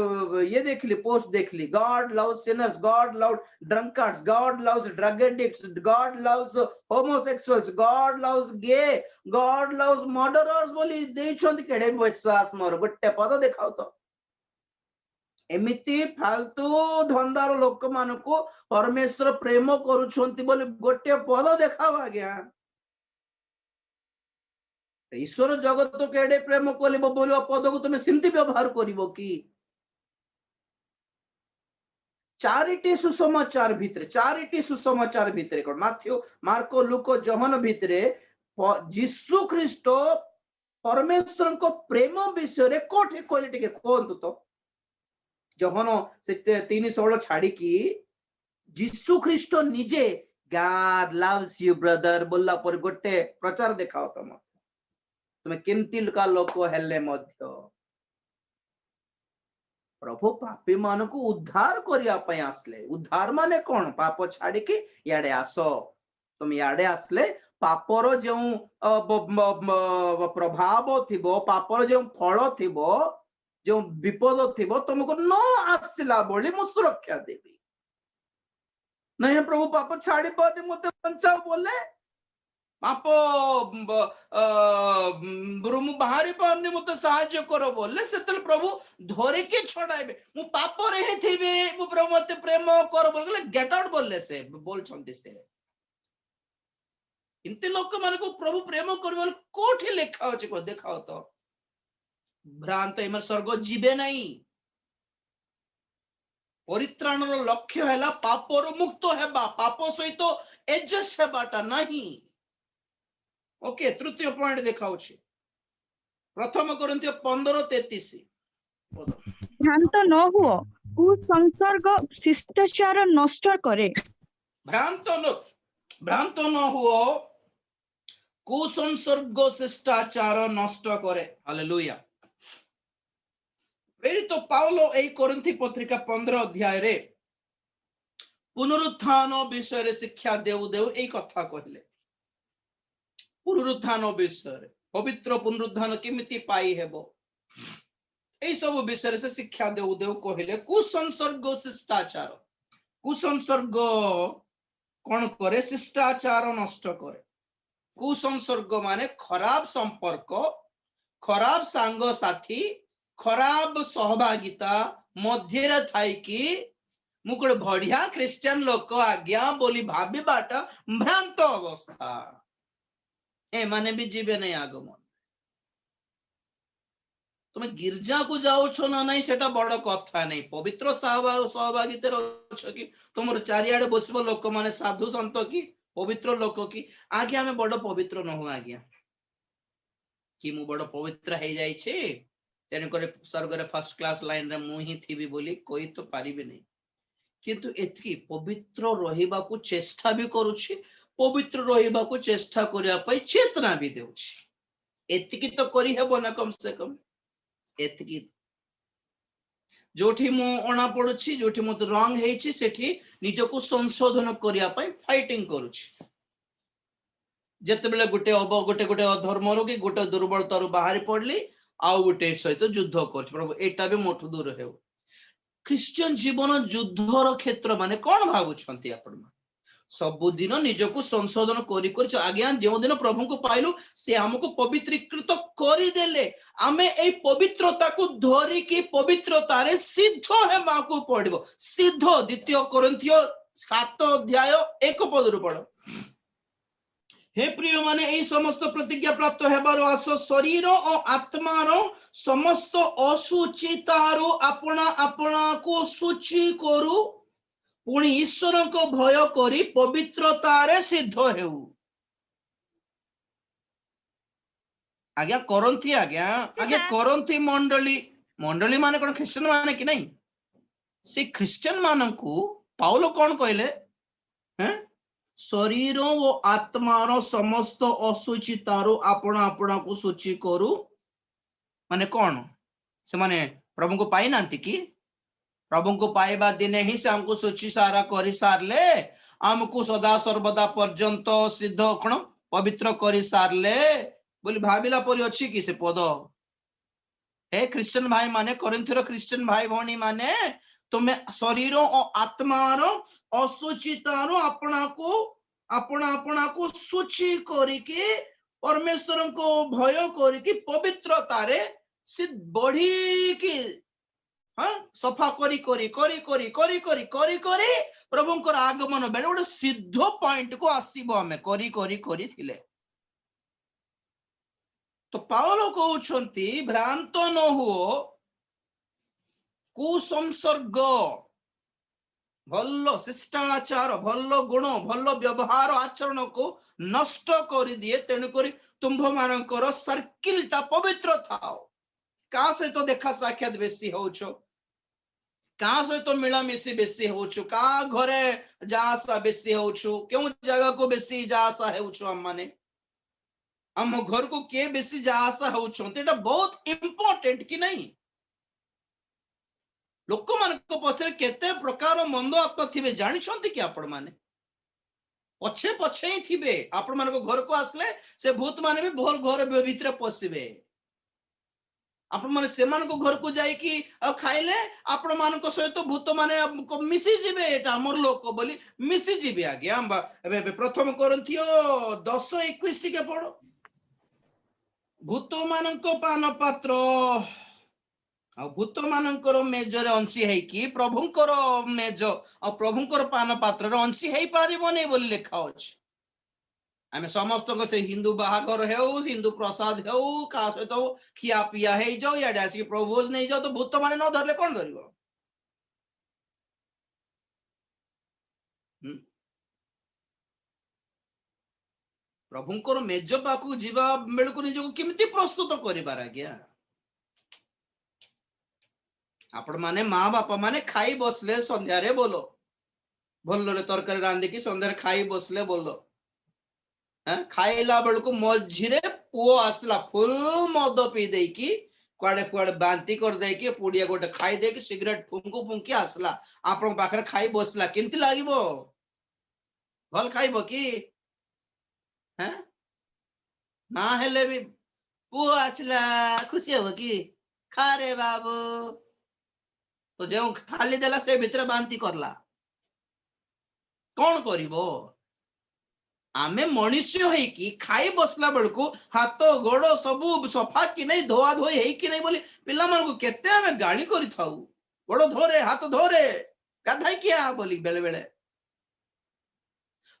ये देखली पोस्ट देखली God loves sinners God loves drunkards God loves drug addicts God loves homosexuals God loves gay God loves murderers बोली देछंती केडे विश्वास मोर गोटे पद देखाओ तो एमिति फालतू धंदार लोक मानको परमेश्वर प्रेम करूछंती बोली गोटे पद देखाओ आज्ञा ईश्वर जगत तो केडे प्रेम कलिबो बोलिबा पद को तुम सिमती व्यवहार करिवो कि चारिटी सुसमाचार भितरे कोन माथ्यू मार्को लूको जोहन भितरे यीशु ख्रीष्ट परमेश्वर को प्रेम विषय रे कोठी कहले टिके कोंतु तो जोहन से 3:16 छाड़ी की जीशु ख्रीष्ट निजे God loves you brother बोलला पर गोटे प्रचार देखाओ तुम्हें केमती लुका लोक हेले मध्य प्रभु पापी मान को उद्धार करने आसले। उद्धार माने कौन? पाप छाड़ी के याडे आस। तुम याडे आसले पापर जो प्रभाव थिबो, पापर जो फल थिबो, जो विपद थिबो तुमको न आसला बोली मु सुरक्षा देवी। नहीं प्रभु पाप छाड़ी पर मते बचाओ बोले पाप मु बाहरी पारनी मते साहाय्य करो बोले से प्रभु धरे के छड़ाइबे मु पाप रे थिबे मु प्रभु मते प्रेम कर बोले गेट आउट बोले से बोल छंती से इनते लोक मान को प्रभु प्रेम करबो कोठी लेखा अछि को देखाओ तो भ्रांत एमर स्वर्ग जीवे नहीं। परित्राणर लक्ष्य हैला पापर मुक्त हेबा, पाप सहित एडजस्ट हेबाटा नहीं। ओके तृतीय पॉइंट देखाउछि प्रथम कोरिन्थियो 15:33 भ्रांत न हुओ कुसंसर्ग शिष्टाचार नष्ट करे। भ्रांत न हुओ कुसंसर्ग शिष्टाचार नष्ट करे। हालेलुया। प्रेरित पाउलो एई कोरिन्थी पत्रिका 15 अध्याय रे पुनरुत्थान विषय रे शिक्षा देउ देउ एई कथा कहले। पुनरुत्थान विषय पवित्र पुनरुत्थान केमिति पाई हेबो एई सब विषय से शिक्षा देउ देउ कहले। कुसंसर्ग शिष्टाचार, कुसंसर्ग कौन करे? शिष्टाचार नष्ट करे। कुसंसर्ग माने खराब संपर्क, खराब सांग साथी, खराब सहभागिता मध्य थाई कि मुकुड़ बढ़िया क्रिश्चियन लोक आज्ञा बोली भाभी बाटा भ्रांत अवस्था ए माने भी जीवे नहीं आगमन। तुम्हें गिरजा को जाओ छो ना नहीं सेटा बड़ कथा नहीं। पवित्र सहभागिता अच्छो कि तुम चारिआडे बसबो लोक माने साधु संत की पवित्र लोक की आज्ञा में बड़ पवित्र न हो आज्ञा कि मु बड़ पवित्र है जाई छे तेन करे स्वर्ग रे फर्स्ट क्लास लाइन रे मु ही थीबी बोली कोई तो पारिबे नहीं। किंतु एतकी पवित्र रहिबा को चेष्टा भी करूछि, पवित्र रहिबा को चेष्टा करिया पई चेतना भी देउछि। एतकी तो करि हेबो ना कम से कम एतकी जोठी मु अणा पडुछि, जोठी मु रंग हेछि सेठी निजको संशोधन करिया पई फाइटिंग करूछि। जते बेले गोटे गोटे अधर्म रो कि गोटे दुर्बलता रो बाहर पड़ली आउ गोटे सहित युद्ध कर प्रभु एटा भी मोठू दूर हे। क्रिश्चियन जीवन युद्धर क्षेत्र माने कौन भावुछंती आपण? सबुदिन निजको संशोधन करी आज्ञा जो दिन प्रभु को पाइलु से हमको पवित्रीकृत करी देले आमे ए पवित्रता को धरी की पवित्रता रे सिद्ध हेबा को पड़िबो। सिद्ध द्वितीय कोरिन्थियो 7 अध्याय 1 पद रु पढ़ो। हे प्रिय माने এই সমস্ত প্রতিজ্ঞা প্রাপ্ত হেবার আস শরীর ও আত্মার সমস্ত অসুচিতারু আপনা আপনাকু সূচি করু পুনি ঈশ্বরଙ୍କ ভয় করি পবিত্রতারে সিদ্ধ হেউ। आज्ञा करंती आज्ञा करंती मंडली माने कोन ख्रिश्चियन माने कि नहीं? से ख्रिश्चियन मानकू पाउलो कौन कहले? हैं शरीर और आत्मार समस्त असुचितारो अपना अपना को सूची करू माने कौन? से माने प्रभु को पाई नांती कि प्रभु को पाइबा दिने ही से हमको सूची सारा करी सारले हमको सदा सर्वदा पर्यंत सिद्ध कण पवित्र करी सारले बोली भाबिला परि अछि कि से पद। हे क्रिश्चियन भाई माने कोरिन्थर क्रिश्चियन भाई भौणी माने तुम्हें शरीर और आत्मार असुचितार अपना को सूची करिके परमेश्वर को भय करिके पवित्रतारे सिद्ध बढ़ी की हाँ सफा करी करी करी करी करी करी करी करी प्रभुंकर आगमन बेले गोटे सिद्ध पॉइंट को आसीबो हमें करी करी करी थिले। तो पाउलो कहउछंती भ्रांत न हुओ कुसंसर्ग भल शिष्टाचार भल गुण भल व्यवहार आचरण को नष्ट कर दिए। तेणुक तुम्भ मानकर सर्किल टा पवित्र थाओ। का सहित देखा साक्षात बेसी होउछो क्या सहित मिलामिशी बेसी होछु का घरे जा आसा बेसी होछु क्यों जगह को बेसी जा आसा हेउछु हम माने आम घर को किए बेसी जा आसा होछु एटा बहुत इंपोर्टेंट कि नहीं लोक मान पछरे केते प्रकार मंद आत्मा थिबे जानि छंती कि आपण माने पछे पछे ही थिबे आपण मान को घर को आसले से भूत माने भी भोर घर भीतर पसिबे आपण माने से मान को घर को जाई कि खाइले आपण मान को सहित भूत माने मिसी जिबे एटा हमर लोक बोली मिसी जिबे आगे हम प्रथम कोरिन्थियो 10:21 टिके पढो भूत मान को पान पात्र भूत मानकर मेजर अंशी है कि प्रभुंकर मेज और प्रभुंकर पान पात्र अंशी है पारिबनी बोली लिखा अछि आमे समस्त को से हिंदू बाहागर हेउ हिंदू प्रसाद हेउ का सहित खिया पिया हे जाओ या डासी प्रभुज नहीं जाओ तो भूत माने न धरले कोन धरिबो प्रभुंकर मेज पाकू जीवा बेलकु निजको केमिति प्रस्तुत करिबार आज्ञा आपण माने माँ बापा माने खाई बसले संध्या रे बोलो भल्लो तरकारी रांधी की संध्या खाई बसले बोलो खाइला बेलू मझीरे पुओ आसला फुल मद पी देकी कुआडे कुआडे बांती कर देकी पुड़िया गोटे खाई देकी सिगरेट फुंकु फुंकी आसला आपण पाखरे खाई बसला केमती लागिबो भल खाइबो कि हैं ना हेले भी पुओ आसला खुशी हो कि खा रे बाबू तो जो थाली देला से भितर बांती करला कौन करिवो आमे मनुष्य है कि खाई बसला बेलू हाथ गोड़ सब सफा कि नहीं धोआ धोई है कि नहीं बोली पिला मन को केते आमे गाली करि थाउ गोड़ धोरे हाथ धोरे गाधाई किया बोली बेले बेले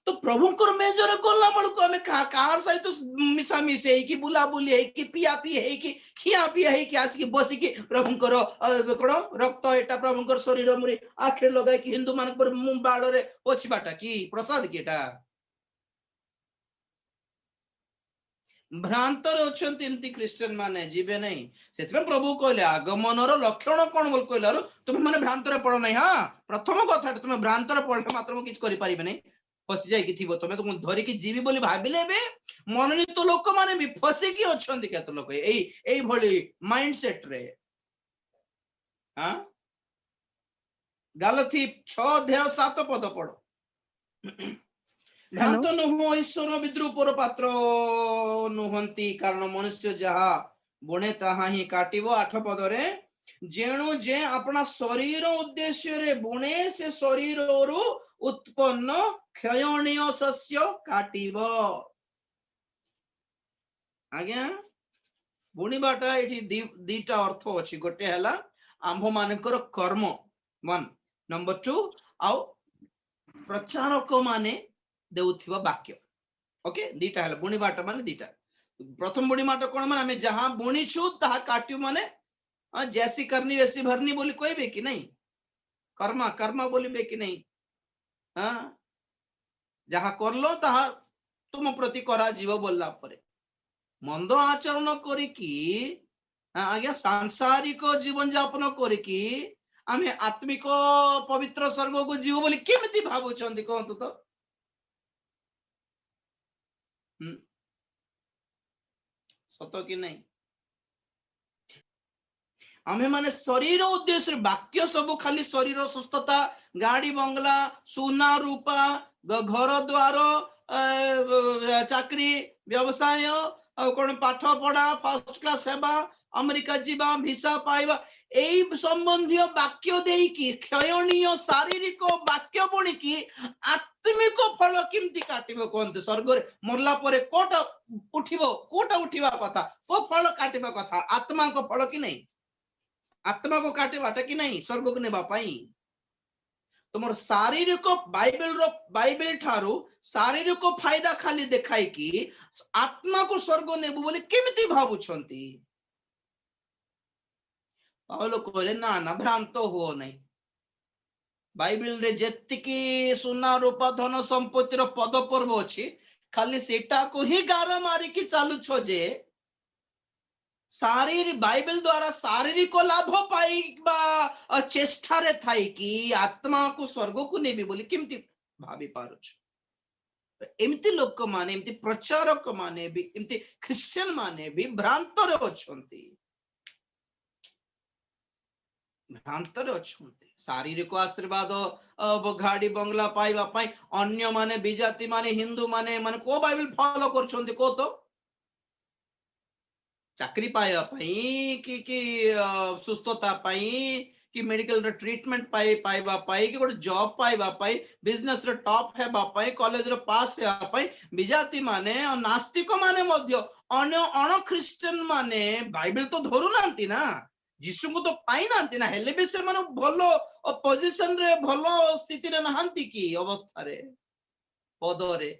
तो प्रभुंकर मेजर गला बेलू आमे कार सहित मिसा मिसे है कि बुला बुली है कि पिया पी है कि खिया पिया है कि आसिक बसिकी प्रभुंकर कोन रक्त एटा प्रभुंकर शरीर मुरी आखे लगाई कि हिंदू मान पर मुंह बाळ रे पोछबाटा कि प्रसाद किटा भ्रांतर अछंती एमती क्रिश्चियन माने जीवे नहीं सेतबे प्रभु कहले आगमनर लक्षण कोन बोल कहलारो तुम माने भ्रांतर पड़ नहीं हां प्रथम कथा तुम भ्रांतर पड़ले मात्र किछ करि परिबे नहीं फसी जाई कि थिबो तमे तुम धरि कि जीवी बोली भाबिले बे मनोनीत लोक माने भी फसी कि अछंती केत लोक एई भली माइंडसेट रे हां गालाती 6:7 पद पढ़ो भ्रांत नुह ईश्वर विद्रूपर पात्र नुहंती कारण मनुष्य जहा बुणे ताहा ही काटिबो 8 पद रे जेणु जे अपना शरीर उद्देश्य रे बुणे से शरीर रु उत्पन्न क्षयणीय शस्य काटिबो आज्ञा बुणीबाटा एठी दीटा अर्थ अछि गोटे हला आंभ मानकर कर्म 1 नंबर 2 आउ प्रचारक माने देउथिबा वाक्य ओके दीटा हला बुणीबाटा माने दीटा प्रथम बुणीबाटा कोन माने हमें जहां बुणीछु ताहा काटियो माने जैसी करनी वैसी भरनी बोली कहबे कि नहीं कर्मा कर्मा बोलिबे कि नहीं हाँ जहा करलो ताहा तुम प्रति करा जीव बोलला परे मंद आचरण करिकी आज्ञा सांसारिक जीवन यापन करिकी आमे आत्मिक पवित्र स्वर्ग को जीव बोली केमिति भाबुचंदी कहंतु तो सत कि नहीं आमे माने शरीर उद्देश्य वाक्य सब खाली शरीर सुस्थता गाड़ी बंगला सोना रूपा घर द्वार चाकरी व्यवसाय कौन पाठ पढ़ा फर्स्ट क्लास सेवा अमेरिका जीवा भिसा पाइबा एई संबंधी वाक्य देकी क्षयणीय शारीरिक वाक्य बुणिकी आत्मिक फल किमती काटिबो कोनते स्वर्ग रे मरला परे कोटा उठिबा कथा को फल काटिबा कथा आत्मा को फल कि नहीं आत्मा को काटिबाटा कि नहीं स्वर्ग को नेबा पाई तुमर शारीरिक बाइबल ठारू शारीरिक फायदा खाली देखाई कि आत्मा को स्वर्ग नेबु बोली केमिति भाबुछंती पावलो कहले ना ना भ्रांत हो नहीं बाइबल रे जेतिकी सोना रूपा धन संपत्तिर पद पर्व अछि खाली सेटा को ही गार मारी कि चालू छ जे शारीरिक बाइबल द्वारा शारीरिक लाभ पाइबा चेष्टा रे थाई कि आत्मा को स्वर्ग को नेबी बोली केमती भाभी पारुछ। एमती लोक माने एमती प्रचारक माने भी एमती क्रिश्चियन माने भी भ्रांत रे अछंती, भ्रांत रे अछंती। शारीरिक आशीर्वाद गाड़ी बंगला पाइबा पाई अन्य माने विजाति माने हिंदू माने माने को बाइबल फॉलो करछंती को तो चाकरी पाइबा पाई कि सुस्थता पाई कि मेडिकल रे ट्रीटमेंट पाइबा पाई कि गोटे जॉब पाइबा पाई बिजनेस रे टॉप हेबा पाई कॉलेज रे पास हेबा पाई विजाति माने और नास्तिक माने मध्य अन्य अण क्रिश्चियन माने बाइबल तो धरु नांती ना, यीशु को तो पाई नांती ना, हेले भी से माने भलो पोजीशन रे भलो स्थिति रे नहांती की अवस्था रे पद रे।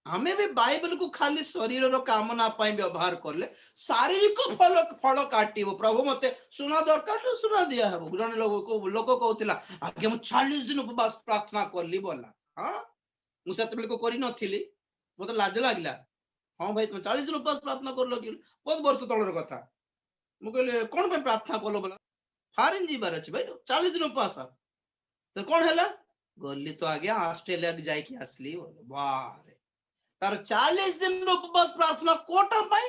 हमें भी बाइबल को खाली शरीर रो कामना पाई व्यवहार करले शारीरिक फल काटिबो। प्रभु मते सुना दरकार तो सुना दिया है। जन लोक कहउतिला आगे मु 40 दिन उपवास प्रार्थना करली बोला। हां मु सेते बेले को करि नथिली, मते लाज लागिला। हां भाई तुम 40 दिन उपवास प्रार्थना करलो कि बहुत वर्ष तळर कथा। मु कहले कोन पे प्रार्थना करलो बोला फॉरेन जीवार अछि भाई 40 दिन उपवास तो कोन हैला गल्ली तो आगे ऑस्ट्रेलिया जाई कि आसली बोले वाह तार 40 दिन उपवास प्रार्थना कोटा पाई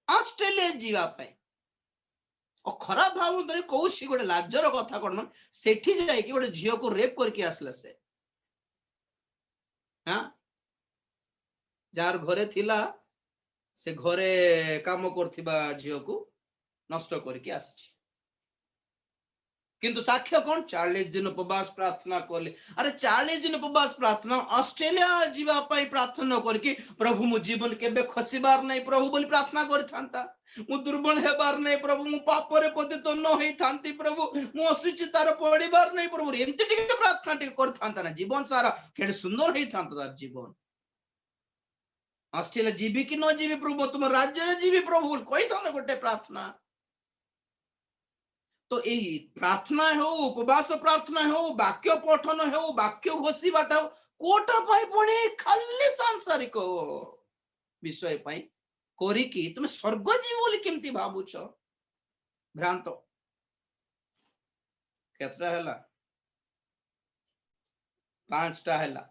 ऑस्ट्रेलिया जीवा पाई और खराब भाव धरी कहूँ गोटे लाजर कथा कौन सेठी जाई कि गोटे झील को रेप करके आसला से हाँ जार घरे थिला से घरे काम करथिबा झील को नष्ट करके आसी किंतु साक्ष्य कौन 40 दिन उपवास प्रार्थना कले। अरे 40 दिन उपवास प्रार्थना ऑस्ट्रेलिया जीवा पाई प्रार्थना करके प्रभु मु जीवन केबे खसिबार नहीं प्रभु बोली प्रार्थना कर थांता, मु दुर्बल हेबार नहीं प्रभु, मु पाप रे पतित न होई थांती प्रभु, मु असुचितार पड़ीबार नहीं प्रभु, एमती टिके प्रार्थना टिके कर थांता ना जीवन सारा केडे सुंदर होई थांता तार जीवन। ऑस्ट्रेलिया जीवी कि न जीवी प्रभु तुम राज्य रे जीवी प्रभु कहि थांता गोटे प्रार्थना। तो यही प्रार्थना हो उपवास प्रार्थना हो वाक्य पठन हो वाक्य घोषिबाटा हो कोटा पाई पड़े खाली सांसारिक विषय पाई करी कि तुम स्वर्ग जीव बोली केमती भाबुछ भ्रांत। केतरा हैला 5टा हैला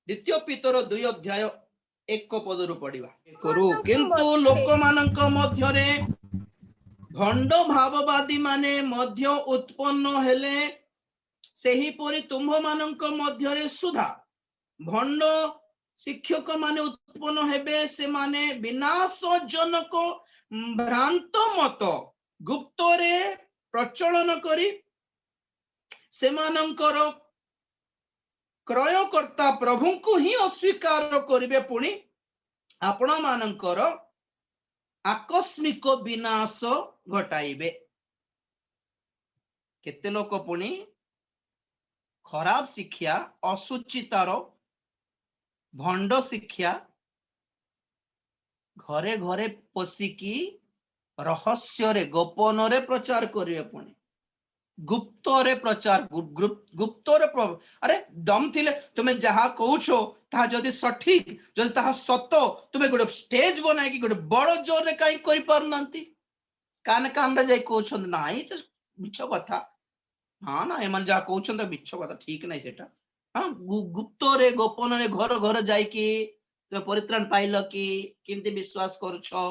द्वितीय पीतर 2 अध्याय 1 पदरु पढ़िबा करू किंतु लोक मानक मध्य रे भंड भाववादी माने मध्य उत्पन्न हेले सही परि तुम्भ मानक मध्य रे सुधा भंड शिक्षक माने उत्पन्न हेबे से माने विनाशजनक भ्रांत मत गुप्त रे प्रचलन करी से मानकर क्रयकर्ता प्रभु को ही अस्वीकार करिवे पुणी आपण मानकर आकस्मिक विनाश घटाइबे। केते लोक पुणी खराब शिक्षा असुचितार भंड शिक्षा घरे घरे पशिकी रहस्य रे गोपन रे प्रचार करिवे पुणी गुप्त रे प्रचार गुप्त रे अरे दम थिले तुमे जहा कहूछो ता जदी सठिक जदी ता सत तुमे गोटे स्टेज बनाई कि गोटे बड़ जोर रे काई करि पार नंती कान कान रे जाई कहउछन नाही त मिछ कथा। हां ना एमन जा कहउछन त मिछ कथा ठीक नाही सेटा। हां गुप्त रे गोपन रे घर घर जाई कि तुमे परित्राण पाइलो कि किमती विश्वास करछो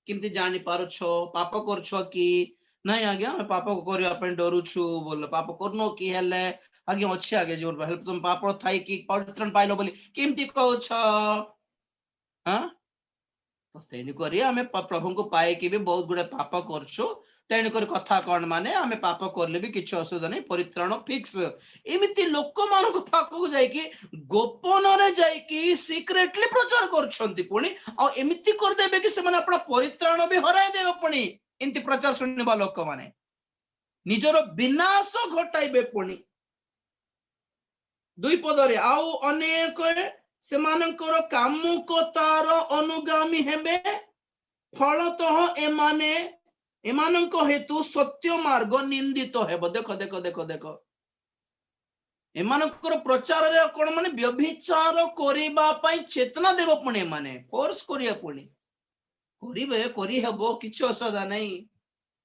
किमती जानि पारछो पाप करछो कि नहीं आज्ञा मैं पाप को करिया पे डरुछु बोल पाप करनो कि हेले आज्ञा अछि आगे जोर हेल्प तुम पाप थाई कि परित्राण पाइलो बोली केमती कहउछ। हां तो तेनी करी हमें प्रभु को पाए कि भी बहुत गुडे पाप करछु तेनी करी कथा कोन माने हमें पाप करले भी किछ असुविधा नहीं परित्राण फिक्स एमिति लोक मान को पाखु जाई कि गोपन रे जाई कि सीक्रेटली प्रचार करछंती पुणी आ एमिति कर देबे कि से माने अपना परित्राण भी हराई देबे पुणी इंति प्रचार सुनिबा लोक माने निजर विनाश घटाइबे पुणी। 2 पदरे आउ अनेक से मानकर कामुकतार अनुगामी हेबे फलतः एमाने एमानक हेतु सत्य मार्ग निंदित हेबो। देखो देखो देखो देखो ଏମାନଙ୍କର ପ୍ରଚାରରେ କଣ ମାନେ ବ୍ୟଭିଚାର କରିବା ପାଇଁ ଚେତନା ଦେବ ପୁଣି ଏମାନେ ଫୋର୍ସ କରିବା ପୁଣି କରିବେ କରିହେବ କିଛି ଅସୁବିଧା ନାହିଁ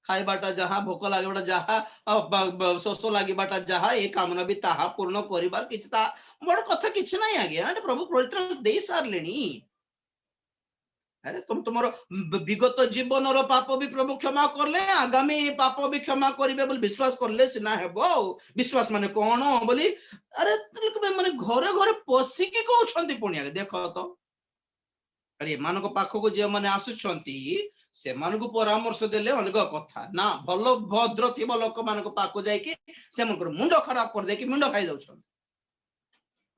ଖାଇବାଟା ଯାହା ଭୋକ ଲାଗିବାଟା ଯାହା ଶୋଷ ଲାଗିବାଟା ଯାହା ଏ କାମନା ବି ତାହା ପୂର୍ଣ୍ଣ କରିବାର କିଛି ତା ବଡ କଥା କିଛି ନାହିଁ ଆଜ୍ଞା ଏଟା ପ୍ରଭୁ ପବିତ୍ର ଦେଇ ସାରିଲେଣି ଆରେ ତୁମର ବିଗତ ଜୀବନର ପାପ ବି ପ୍ରଭୁ କ୍ଷମା କଲେ ଆଗାମୀ ପାପ ବି କ୍ଷମା କରିବେ ବୋଲି ବିଶ୍ୱାସ କଲେ ସିନା ହେବ ଆଉ ବିଶ୍ୱାସ ମାନେ କଣ ବୋଲି ଆରେ ମାନେ ଘରେ ଘରେ ପଶିକି କହୁଛନ୍ତି ପୁଣି ଦେଖ ତ ଆରେ ଏମାନଙ୍କ ପାଖକୁ ଯେଉଁମାନେ ଆସୁଛନ୍ତି ସେମାନଙ୍କୁ ପରାମର୍ଶ ଦେଲେ ଅନେକ କଥା ନା ଭଲ ଭଦ୍ର ଥିବ ଲୋକମାନଙ୍କ ପାଖକୁ ଯାଇକି ସେମାନଙ୍କର ମୁଣ୍ଡ ଖରାପ କରିଦେଇକି ମୁଣ୍ଡ ଖାଇ ଦଉଛନ୍ତି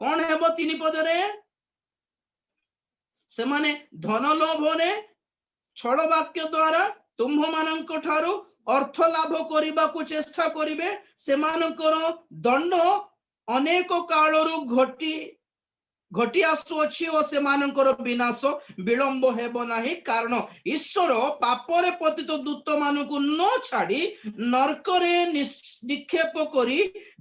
କଣ ହେବ 3 ପଦରେ ସେମାନେ ଧନ ଲୋଭରେ ଛଳ ବାକ୍ୟ ଦ୍ୱାରା ତୁମ୍ଭମାନଙ୍କ ଠାରୁ ଅର୍ଥ ଲାଭ କରିବାକୁ ଚେଷ୍ଟା କରିବେ ସେମାନଙ୍କର ଦଣ୍ଡ ଅନେକ କାଳରୁ ଘଟି ଆସୁଅଛି ଓ ସେମାନଙ୍କର ବିନାଶ ବିଳମ୍ବ ହେବ ନାହିଁ କାରଣ ଈଶ୍ୱର ପାପରେ ପତିତ ଦୂତମାନଙ୍କୁ ନ ଛାଡି ନର୍କରେ ନିକ୍ଷେପ କରି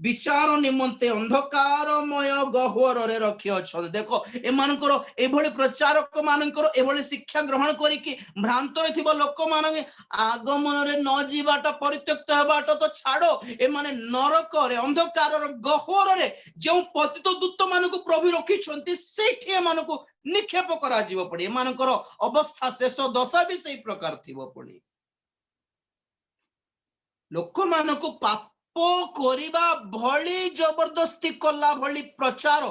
ବିଚାର ନିମନ୍ତେ ଅନ୍ଧକାରମୟ ଗହ୍ୱରରେ ରଖିଅଛନ୍ତି ଦେଖ ଏମାନଙ୍କର ଏଭଳି ପ୍ରଚାରକ ମାନଙ୍କର ଏଭଳି ଶିକ୍ଷା ଗ୍ରହଣ କରିକି ଭ୍ରାନ୍ତରେ ଥିବା ଲୋକମାନେ ଆଗମନରେ ନ ଯିବାଟା ପରିତ୍ୟକ୍ତ ହେବାଟା ତ ଛାଡ ଏମାନେ ନରକରେ ଅନ୍ଧକାରର ଗହ୍ୱରରେ ଯେଉଁ ପତିତ ଦୂତ ମାନଙ୍କୁ ପ୍ରଭୁ ରଖିଛନ୍ତି ସେଇଠି ଏମାନଙ୍କୁ ନିକ୍ଷେପ କରାଯିବ ପଡେ ଏମାନଙ୍କର ଅବସ୍ଥା ଶେଷ ଦଶା ବି ସେଇ ପ୍ରକାର ଥିବ ପଡେ ଲୋକମାନଙ୍କୁ ପାପ କରିବା ଭଳି ଜବରଦସ୍ତି କଲା ଭଳି ପ୍ରଚାର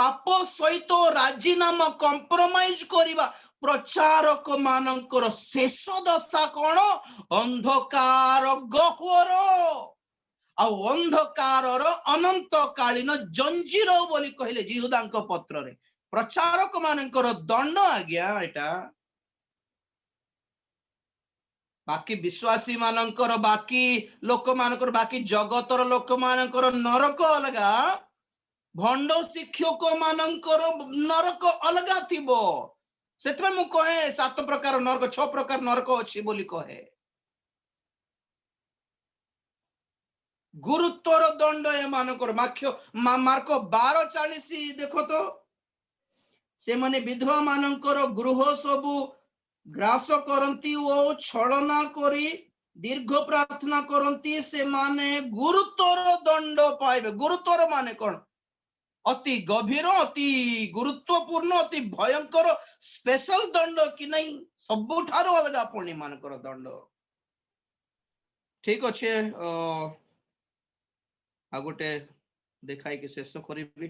ପାପ ସହିତ ରାଜିନାମା କମ୍ପ୍ରମାଇଜ କରିବା ପ୍ରଚାରକ ମାନଙ୍କର ଶେଷ ଦଶା କଣ ଅନ୍ଧକାର ଗହ୍ୱର ଆଉ ଅନ୍ଧକାରର ଅନନ୍ତକାଳୀନ ଜଞ୍ଜିର ବୋଲି କହିଲେ ଜିହୁଦାଙ୍କ ପତ୍ରରେ ପ୍ରଚାରକ ମାନଙ୍କର ଦଣ୍ଡ ଆଜ୍ଞା ଏଟା ବାକି ବିଶ୍ୱାସୀ ମାନଙ୍କର ବାକି ଲୋକମାନଙ୍କର ବାକି ଜଗତର ଲୋକମାନଙ୍କର ନରକ ଅଲଗା ଭଣ୍ଡ ଶିକ୍ଷକ ମାନଙ୍କର ନରକ ଅଲଗା ଥିବ ସେଥିପାଇଁ ମୁଁ କହେ 7 ପ୍ରକାର ନରକ 6 ପ୍ରକାର ନରକ ଅଛି ବୋଲି କହେ ଗୁରୁତ୍ୱର ଦଣ୍ଡ ଏମାନଙ୍କର ମାର୍କ 12:40 ଦେଖ ତ ସେମାନେ ବିଧବା ମାନଙ୍କର ଗୃହ ସବୁ ଗ୍ରାସ କରନ୍ତି ଓ ଛଳନା କରି ଦୀର୍ଘ ପ୍ରାର୍ଥନା କରନ୍ତି ସେମାନେ ଗୁରୁତ୍ୱର ଦଣ୍ଡ ପାଇବେ ଗୁରୁତ୍ୱର ମାନେ କଣ ଅତି ଗଭୀର ଅତି ଗୁରୁତ୍ୱପୂର୍ଣ୍ଣ ଅତି ଭୟଙ୍କର ସ୍ପେଶାଲ ଦଣ୍ଡ କି ନାହିଁ ସବୁଠାରୁ ଅଲଗା ପୁଣି ମାନଙ୍କର ଦଣ୍ଡ ଠିକ ଅଛି ଆଉ ଗୋଟେ ଦେଖାଇକି ଶେଷ କରିବି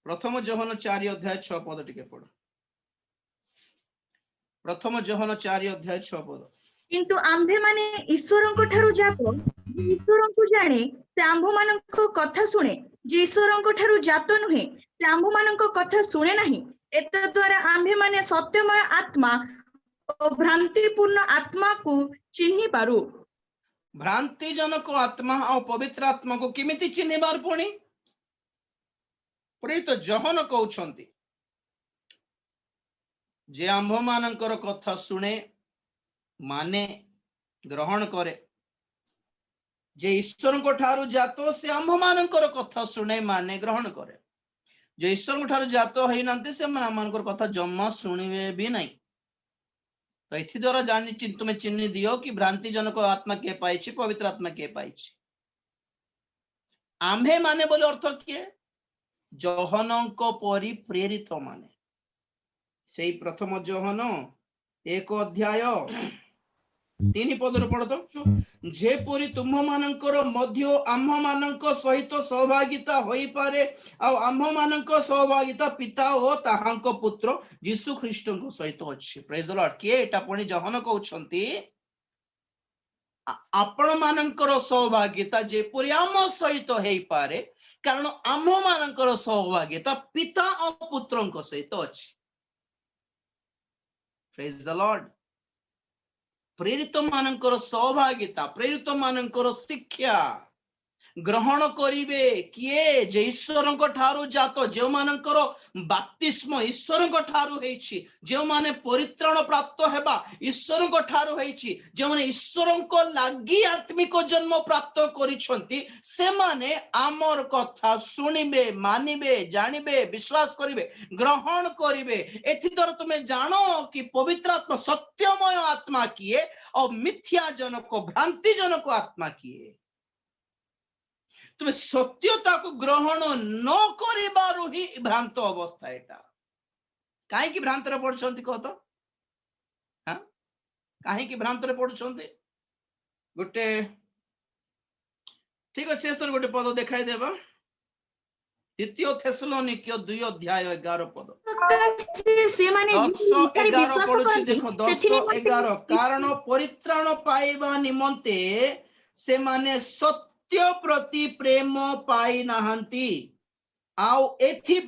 ପ୍ରଥମ ଯୋହନ 4 ଅଧ୍ୟାୟ 6 ପଦ ଟିକେ ପଢ ପ୍ରଥମ ଯୋହନ 4 ଅଧ୍ୟାୟ 6 ପଦ କିନ୍ତୁ ଆମ୍ଭେମାନେ ଈଶ୍ୱରଙ୍କ ଠାରୁ ଜାତ ଈଶ୍ୱରଙ୍କୁ ଜାଣେ ସେ ଆମ୍ଭମାନଙ୍କ କଥା ଶୁଣେ ଯେ ଈଶ୍ୱରଙ୍କ ଠାରୁ ଜାତ ନୁହେଁ ସେ ଆମ୍ଭମାନଙ୍କ କଥା ଶୁଣେ ନାହିଁ ଏତଦ୍ୱାରା ଆମ୍ଭେମାନେ ସତ୍ୟମୟ ଆତ୍ମା ଓ ଭ୍ରାନ୍ତିପୂର୍ଣ୍ଣ ଆତ୍ମାକୁ ଚିହ୍ନି ପାରୁ ଭ୍ରାନ୍ତିଜନକ ଆତ୍ମା ଆଉ ପବିତ୍ର ଆତ୍ମାକୁ କେମିତି ଚିହ୍ନିବାର ପୁଣି ପ୍ରେରିତ ଯୋହନ କହୁଛନ୍ତି ଯେ ଆମ୍ଭମାନଙ୍କର କଥା ଶୁଣେ ମାନେ ଗ୍ରହଣ କରେ ଯେ ଈଶ୍ୱରଙ୍କ ଠାରୁ ଜାତ ସେ ଆମ୍ଭମାନଙ୍କର କଥା ଶୁଣେ ମାନେ ଗ୍ରହଣ କରେ ଯେ ଈଶ୍ୱରଙ୍କ ଠାରୁ ଜାତ ହେଇନାହାନ୍ତି ସେମାନେ ଆମମାନଙ୍କର କଥା ଜମା ଶୁଣିବେ ବି ନାହିଁ ତ ଏଥିଦ୍ୱାରା ତୁମେ ଚିହ୍ନି ଦିଅ କି ଭ୍ରାନ୍ତିଜନକ ଆତ୍ମା କିଏ ପାଇଛି ପବିତ୍ର ଆତ୍ମା କିଏ ପାଇଛି ଆମ୍ଭେ ମାନେ ବୋଲି ଅର୍ଥ କିଏ ଯୋହନଙ୍କ ପରି ପ୍ରେରିତ ମାନେ ସେଇ ପ୍ରଥମ ଯୋହନ 1 ଅଧ୍ୟାୟ 3 ପଦରୁ ପଢ ତ ଯେପରି ତୁମ୍ଭମାନଙ୍କର ମଧ୍ୟ ଆମ୍ଭମାନଙ୍କ ସହିତ ସହଭାଗିତା ହୋଇପାରେ ଆଉ ଆମ୍ଭମାନଙ୍କ ସହଭାଗିତା ପିତା ଓ ତାହାଙ୍କ ପୁତ୍ର ଯୀଶୁ ଖ୍ରୀଷ୍ଟଙ୍କ ସହିତ ଅଛି ପ୍ରେଜ୍ ଦ ଲର୍ଡ କିଏ ଏଟା ପୁଣି ଯୋହନ କହୁଛନ୍ତି ଆପଣ ମାନଙ୍କର ସହଭାଗିତା ଯେପରି ଆମ ସହିତ ହେଇପାରେ କାରଣ ଆମ୍ଭମାନଙ୍କର ସହଭାଗିତା ପିତା ଓ ପୁତ୍ରଙ୍କ ସହିତ ଅଛି ପ୍ରେଜ୍ ଦ ଲର୍ଡ ପ୍ରେରିତ ମାନଙ୍କର ସହଭାଗିତା ପ୍ରେରିତ ମାନଙ୍କର ଶିକ୍ଷା ग्रहण करिवे किए जे ईश्वरଙ୍କ ठारू जात जो मानकर बाप्तिस्म ईश्वरଙ୍କ ठारू हेछि जो माने परित्राण प्राप्त हेबा ईश्वरଙ୍କ ठारू हेछि जो माने ईश्वरଙ୍କ लागि आत्मिक जन्म प्राप्त करिसंती से माने आमर कथा सुनिबे मानिबे जानिबे विश्वास करिवे ग्रहण करिवे एथि द्वारा तुमे जानो कि पवित्र आत्मा सत्यमय आत्मा किए और मिथ्या जनक भ्रांति जनक आत्मा किए तुम्हें सत्यता को ग्रहण न करिबारु ही भ्रांत अवस्था एटा काहे कि भ्रांत रे पडछंती कह तो हां काहे कि भ्रांत रे पडछंती गोटे ठीक है शेष गोटे पद देखाई देबा द्वितीय थेसलोनिके 2 अध्याय 11 पद से माने 10-11 पडुछि देखो 10-11 कारण परित्राण पाइबा निमंते से माने सत्य प्रति प्रेम पाई नाहंती आउ एथि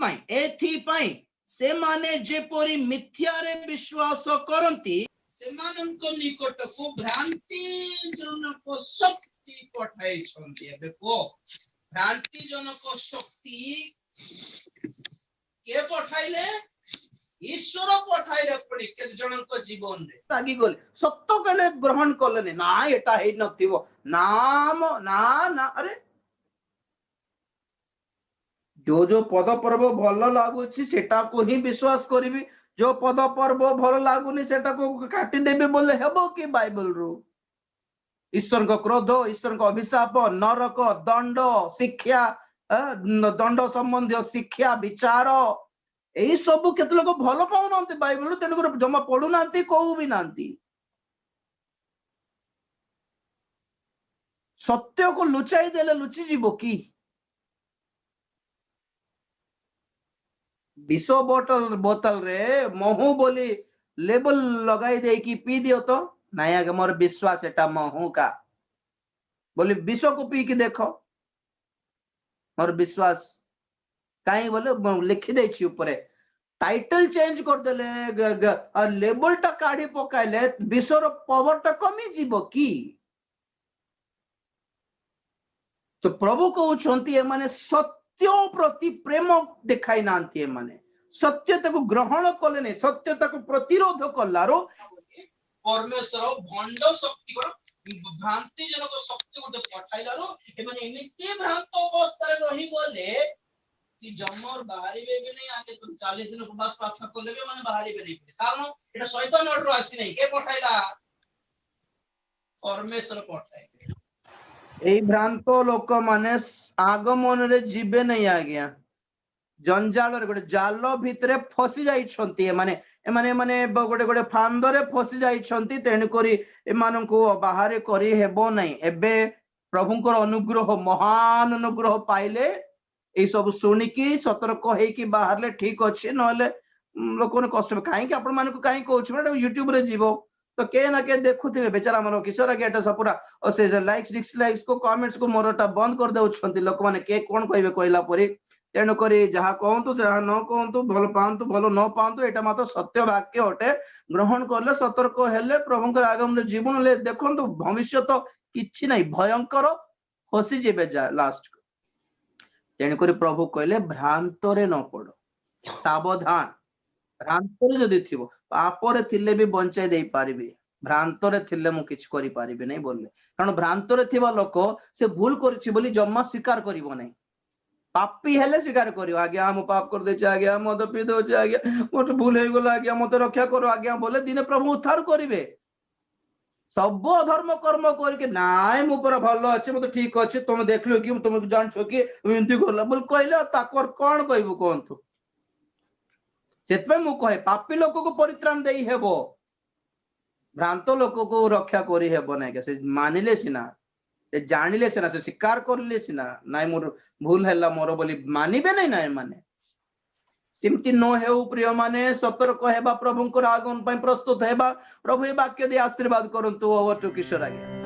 पाई से माने जेपरि मिथ्या रे विश्वास करंती से मानक निकट को भ्रांति जनक शक्ति पठाई छंती एबे को भ्रांति जनक शक्ति के पठाइले ईश्वर पठाइले पड़ी के जनक जीवन रे तागी गले सत्य कले ग्रहण कलेने ना एटा हे नथिबो नाम ना ना अरे जो पद पर्व भल लागुछि सेटा को ही विश्वास करिवि जो पद पर्व भल लागुनी सेटा को काटी देबे बोले हेबो कि बाइबल रो ईश्वर को क्रोध ईश्वर को अभिशाप नरक दंड शिक्षा दंड संबंधी शिक्षा विचार एई सब केते लोक भल पाउ नांती बाइबल तेन को जमा पढु नांती कहू भी नांती सत्य को लुचाई देले लुचि जीवो कि विष बोतल रे महू बोली लेबल लगाई दे कि पी दियो तो नहीं आगे मोर विश्वास एटा महू का बोली विष को पी कि देखो मोर विश्वास कहीं बोले लिखी दे ऊपर टाइटल चेंज कर देले लेबल टा काढ़ी पकाइले विषर पावर टा कमी जीवो कि तो प्रभु कहउछंती ए माने सत्य प्रति प्रेम देखाई नांती ए माने सत्यता को ग्रहण कले नहीं सत्यता को प्रतिरोध कलारो परमेश्वर भंड शक्ति को भ्रांति जनक शक्ति को पठाइलारो ए माने एमिति भ्रांत अवस्था रे रही गले कि जमर बाहरिबे भी नहीं आके तुम 40 दिन उपवास प्रार्थना करले भी माने बाहरिबे नहीं कारण एटा शैतान ऑर्डर आसी नहीं के पठाइला परमेश्वर पठाइले एई भ्रांत लोक माने आगमन रे जीवे नहीं आ गया जंजाल रे गोटे जाल भितरे फसी जाई छंती माने माने गोटे गोटे फांदरे फसी जाई छंती तेन करी एमान को बाहर करी हेबो नहीं एबे प्रभुंकर अनुग्रह महान अनुग्रह पाइले ए सब सुनिकी सतर्क होइकी बाहरले ठीक अछि नले लोक ने कष्ट काहे कि आपण मान को काहे कहउछ यूट्यूब रे जीवो तो के ना के देखुथिबे बेचारा मन किशोर आगे एटा सब पूरा ओ से लाइक्स डिसलाइक्स को कमेंट्स को मोरटा बंद कर देउछंती लोक माने के कोन कहबे कहला परी तेणु करी जहा कहतु से न कहतु भल पांतु भल न पांतु एटा मात्र सत्य वाक्य अटे ग्रहण करले सतर्क हेले प्रभुंकर आगम रे जीवन ले देखंतु भविष्य तो किछि नाही भयंकर फसी जेबे लास्ट तेणु करी प्रभु कहले भ्रांतरे न पड़ सावधान भ्रांतरे जदि थिबो पापरे थिले भी बंचाई देई पारिबे भ्रांतरे थिले मु किछ करि पारिबे नै बोलले कारण भ्रांतरे थिबा लोक से भूल करछि बोली जम्मा स्वीकार करिवो नै पापी हेले स्वीकार करियो आज्ञा हम पाप कर देछि आज्ञा मद पी दोछि आज्ञा मोट भूल हे गेला आज्ञा मते रक्षा करो आज्ञा बोले दिने प्रभु उद्धार करिवे सब धर्म कर्म करके नाय मु पर भलो अछि मते ठीक अछि तुम देखलो कि तुम जानछो कि एंती गला बोल कहले ताकर कोन कहबो कोनथु सेतपे मु कहे पापी लोक को परित्राण देई हेबो भ्रांत लोक को रक्षा करी हेबो नै के से मानिले सिना से जानिले सिना से स्वीकार करले सिना नाय मोर भूल हैला मोर बोली मानिबे नै नाय माने सिमति न हेउ प्रिय माने सतर्क हेबा प्रभुंकर आगमन पय प्रस्तुत हेबा प्रभु ए वाक्य दे आशीर्वाद करंतु ओवर टू किशोर आज्ञा।